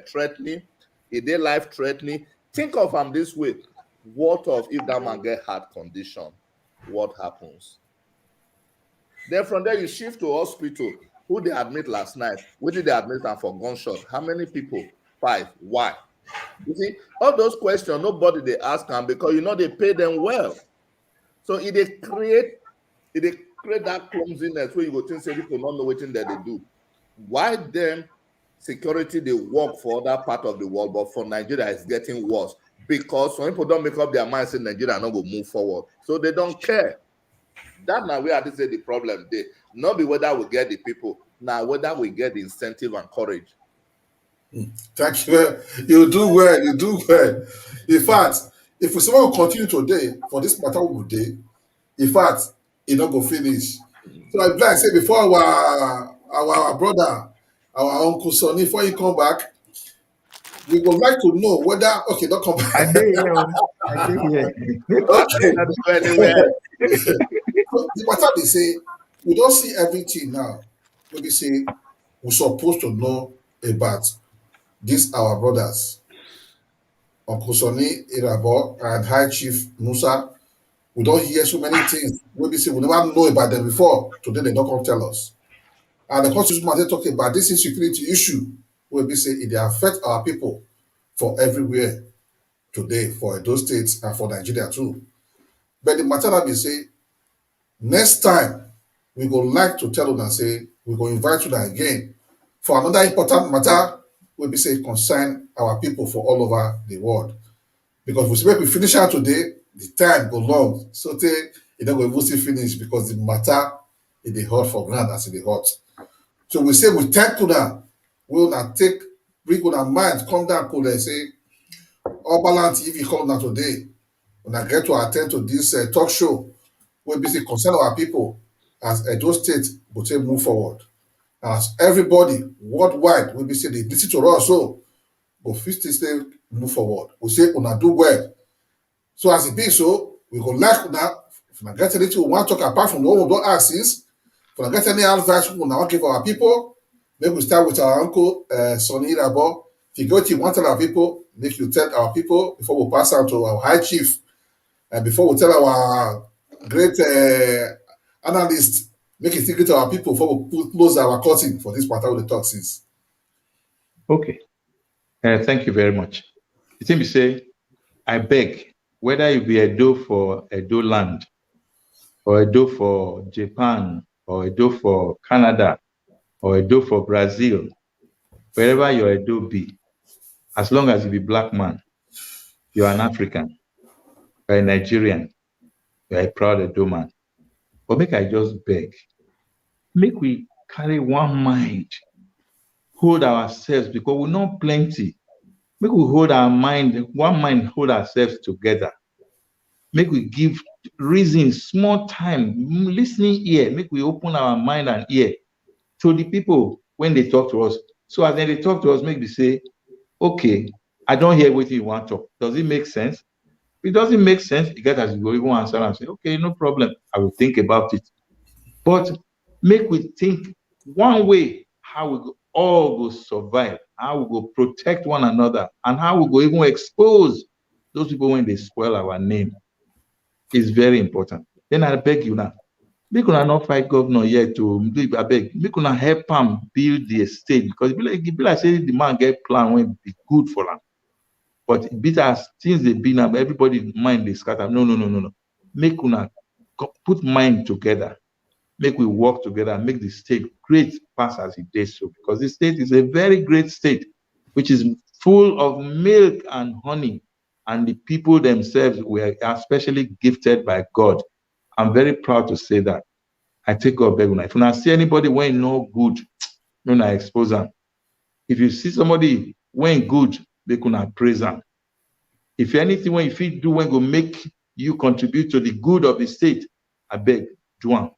Speaker 3: threatening, they life threatening. Think of them this way. What if that man get heart condition? What happens? Then from there you shift to hospital. Who they admit last night? Where did they admit them for gunshot? How many people? 5. Why? You see, all those questions, nobody they ask them because they pay them well. So if they create that clumsiness where you go think say people don't know what that they do. Why then security they work for other part of the world, but for Nigeria it's getting worse because some people don't make up their mind say Nigeria not go move forward. So they don't care. That now where I say the problem they not be whether we get the people, now whether we get the incentive and courage.
Speaker 1: Thank you. You do well. You do well. In fact, if we someone continue today for this matter today, in fact, it not go finish. So like I say before our brother, our uncle Sonny, before he come back, we would like to know whether don't come
Speaker 2: I
Speaker 1: back.
Speaker 2: did here. I did here.
Speaker 1: Okay.
Speaker 3: Not go anywhere.
Speaker 1: So the matter they say we don't see everything now. Maybe say we're supposed to know about these our brothers, Uncle Sonny Irabo and High Chief Musa. We don't hear so many things. Maybe say we never know about them before. Today they don't come tell us. And the constitution matter talk about this insecurity issue. Will be say it dey affect our people for everywhere today, for those states and for Nigeria too. But the matter that we say next time we go like to tell una say we go invite una again for another important matter wey be say concern our people for all over the world. Because we say make we finish am today, the time go long so tey e no go even still finish because the matter e dey hot for ground as e dey hot. So we say we thank una wey una take bring una mind come down cool and say Obaland TV call una today. Una get to attend to this talk show wey be say concern our people as Edo State go take move forward. As everybody worldwide wey be say dey listen to us so go fit still say move forward. We say una do well. So as e be so, we go like una if una get anything we wan talk apart from the one we don ask since, if una get any advice we una wan give our people, make we start with our uncle Sonny Irabo. If you go to want tell our people, make you tell our people before we pass out to our high chief and before we tell our great analyst, make it secret to our people before we close our curtain for this matter with the talk since.
Speaker 2: Okay. Thank you very much. The thing we say, I beg, whether you be Edo for Edo land, or Edo for Japan, or Edo for Canada, or Edo for Brazil, wherever your Edo be, as long as you be black man, you're an African, you're a Nigerian, you're a proud Edo man. But make I just beg, make we carry one mind, hold ourselves, because we're not plenty. Make we hold our mind, one mind, hold ourselves together. Make we give reason, small time, listening ear, make we open our mind and ear to the people when they talk to us. So as they talk to us, make we say, okay, I don't hear what you want to talk. Does it make sense? If it doesn't make sense, you get as you go, even answer and say, okay, no problem. I will think about it. But make we think one way how we go, all go survive, how we go protect one another, and how we go even expose those people when they spoil our name is very important. Then I beg you now, make una not fight governor yet to I beg, make una help am build the estate because it be like say the man get plan when be good for am. But it be as things they be now, everybody mind they scatter. No. Make una put mind together. Make we work together and make the state great pass as it is so. Because the state is a very great state, which is full of milk and honey. And the people themselves were especially gifted by God. I'm very proud to say that. I take God back. If you see anybody when no good, no expose them. If you see somebody when good, they could praise them. If anything when you feel do when go make you contribute to the good of the state, I beg, do one.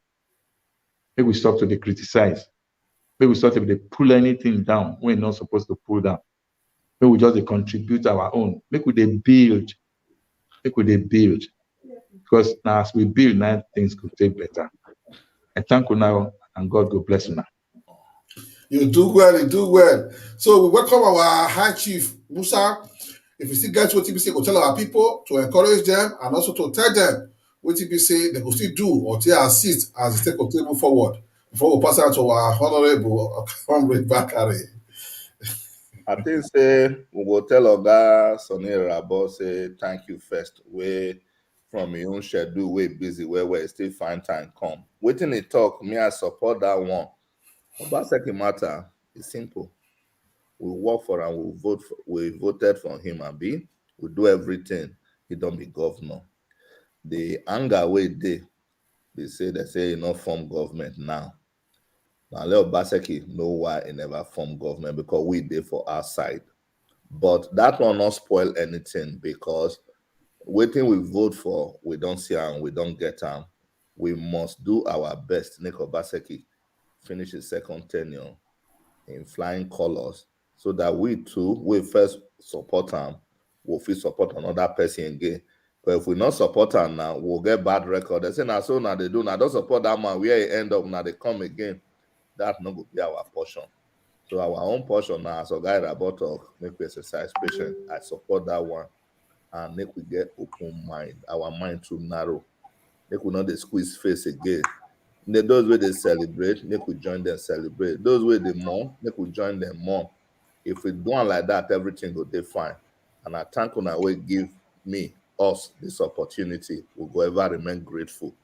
Speaker 2: Maybe we stop to the criticize. Maybe we start to pull anything down when we're not supposed to pull down. Maybe we just contribute our own. Maybe we build. Maybe we build. Because now as we build, now things could take better. I thank you now, and God will bless you now.
Speaker 1: You do well. So we welcome our High Chief Musa. If you still get what you say, go tell our people to encourage them and also to tell them what you say they could still do or to assist as the state of table forward before we pass out to our honorable comrade Bakari.
Speaker 3: I think say we go tell Oga Sonny Irabo say thank you first. We from your own schedule, we busy where still find time come. Waiting the talk, me I support that one. Obaseki matter is simple. We work for and we voted for him and we do everything. He don't be governor. The anger way they say he not form government now. Now let Obaseki know why he never form government because we did for our side. But that will not spoil anything because waiting we vote for, we don't see and we don't get them. we must do our best. Nick Obaseki finish his second tenure in flying colors, so that we too, we first support him, we'll feel support another person again. But if we not support him now, we'll get bad record. They say now so now they do now don't support that man, where he end up now they come again. That not going to be our portion. So our own portion now, as a guy about talk, make we exercise patience. I support that one, and make we get open mind. Our mind too narrow. Make we not the squeeze face again. Those way they celebrate, make we join them celebrate. Those way they more, make we join them more. If we do it like that, everything will be fine. And I thank you now, will give us this opportunity. We'll go ever remain grateful.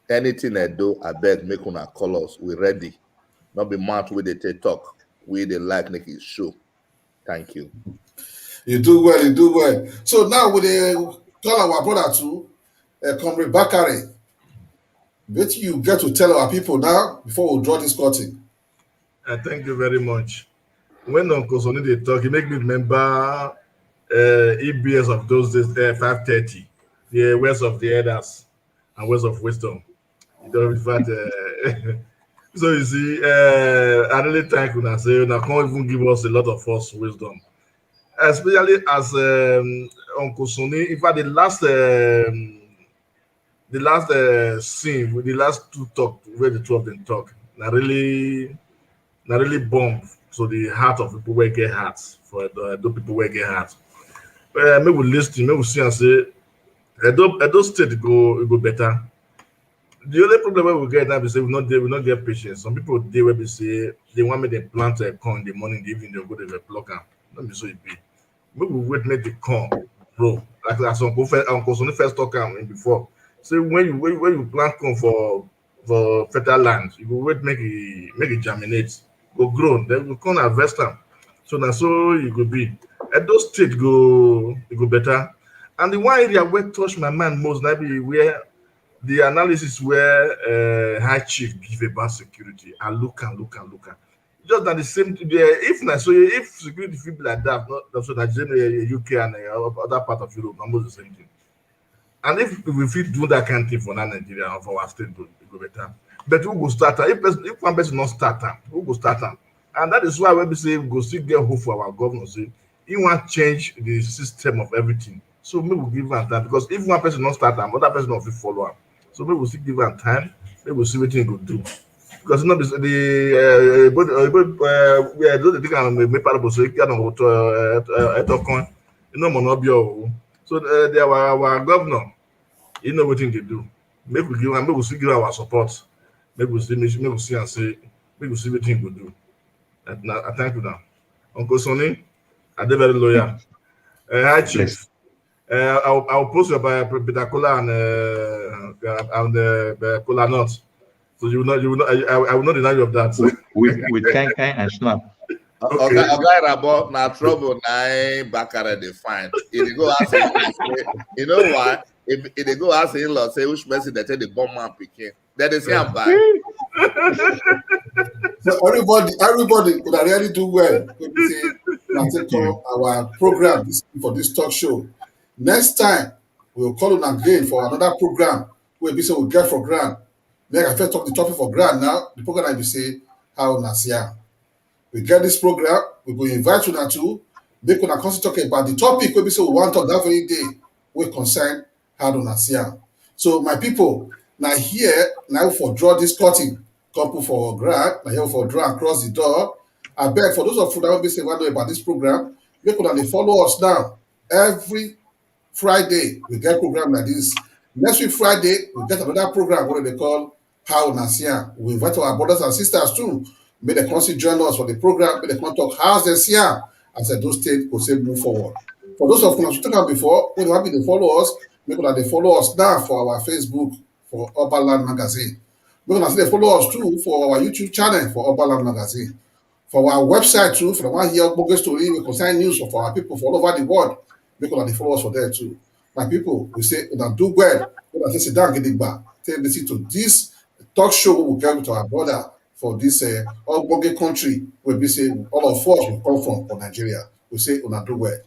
Speaker 3: Anything I do, I beg, make una call us. We ready. Not be mad with the talk. We they like make it show. Thank you.
Speaker 1: You do well, you do well. So now we call our brother to Comrade Bakare. What you get to tell our people now before we draw this curtain?
Speaker 4: Thank you very much. When Uncle Sonny they talk, he make me remember EBS of those days, 5:30, the words of the elders and words of wisdom. You know, in fact, so you see, I really thank you. I say, you can't even give us a lot of false wisdom, especially as Uncle Sonny. In fact, the last scene with the last two talk where the two of them talk, not really bomb. So the heart of people will get hearts for the people will get hearts. Maybe we listen, maybe we see and say, Edo State go better. The only problem we get now is say we not get patience. Some people they will be say they want me to plant a corn in the morning, in the evening they go to the pluck them. Not be so it be. Maybe we wait make the corn grow. Like Uncle Sonny first talk before. So when you plant corn for fertile land, you go wait make it germinate, go grow, then you come harvest them. So now so you go be. Edo State go better. And the one area where touch my mind most that be where the analysis where High Chief give about security. I look. Just that the same. If security feel like that, not so that UK and other part of Europe, almost the same thing. And if we fit do that kind of thing for Nigeria or for our state, it go better. But who go start? If one person not start, who go start? And that is why when we say we go still get hope for our governor. Say he want change the system of everything. So maybe we'll give him time, because if one person not start, other person not fit follow him. So maybe we'll still give him time. Maybe we'll see what he go do. Because not the we are doing the thing and make parable so he can coin. You know, monobio. So they are our governor. You know what thing they do. Maybe we give him. Maybe we'll still give our support. Maybe we'll see and say. Maybe we'll see what thing we do. I thank you now, Uncle Sonny. I did very loyal. Hi Chief. I'll post your bitter cola and cola nuts. So I will not deny you of that.
Speaker 2: with can and snap.
Speaker 3: Okay, about now trouble now Bakare they find. If they go ask you know why? If they go ask in-law, say which person they tell the bomb man picking, then they say I'm back.
Speaker 1: So everybody could really do well. We say, our program for this talk show. Next time we'll call on again for another program where we say we'll get for grant. Then I first talk the topic for grant now. The program I will say how Nasia. We get this program, we will invite you now to make una come talk about the topic where we say we want to talk that very day. We concern how Nasia. So my people, now here now for draw this cutting. Couple for grant, now here for draw across the door. I beg for those of you that will be saying what about this program, make sure they follow us now. Every Friday we get program like this. Next week Friday we get another program what they call How Nasia. We invite our brothers and sisters too. May they come join us for the program. May they come talk how's the Sia as Edo State will say move forward. For those of you who talked about before, when you happy to follow us, make sure that they follow us now for our Facebook for Urban Land Magazine. We're going to follow us too for our YouTube channel for Urban Land Magazine. For our website too, for the one here, Bogus Story, we concern news for our people for all over the world. Make sure that they follow us for there too. My people, we say, do well. We sit down, get it back. Take listen to this talk show we will get with our brother for this Ogboge country where we say all of us will come from Nigeria. We say, do well.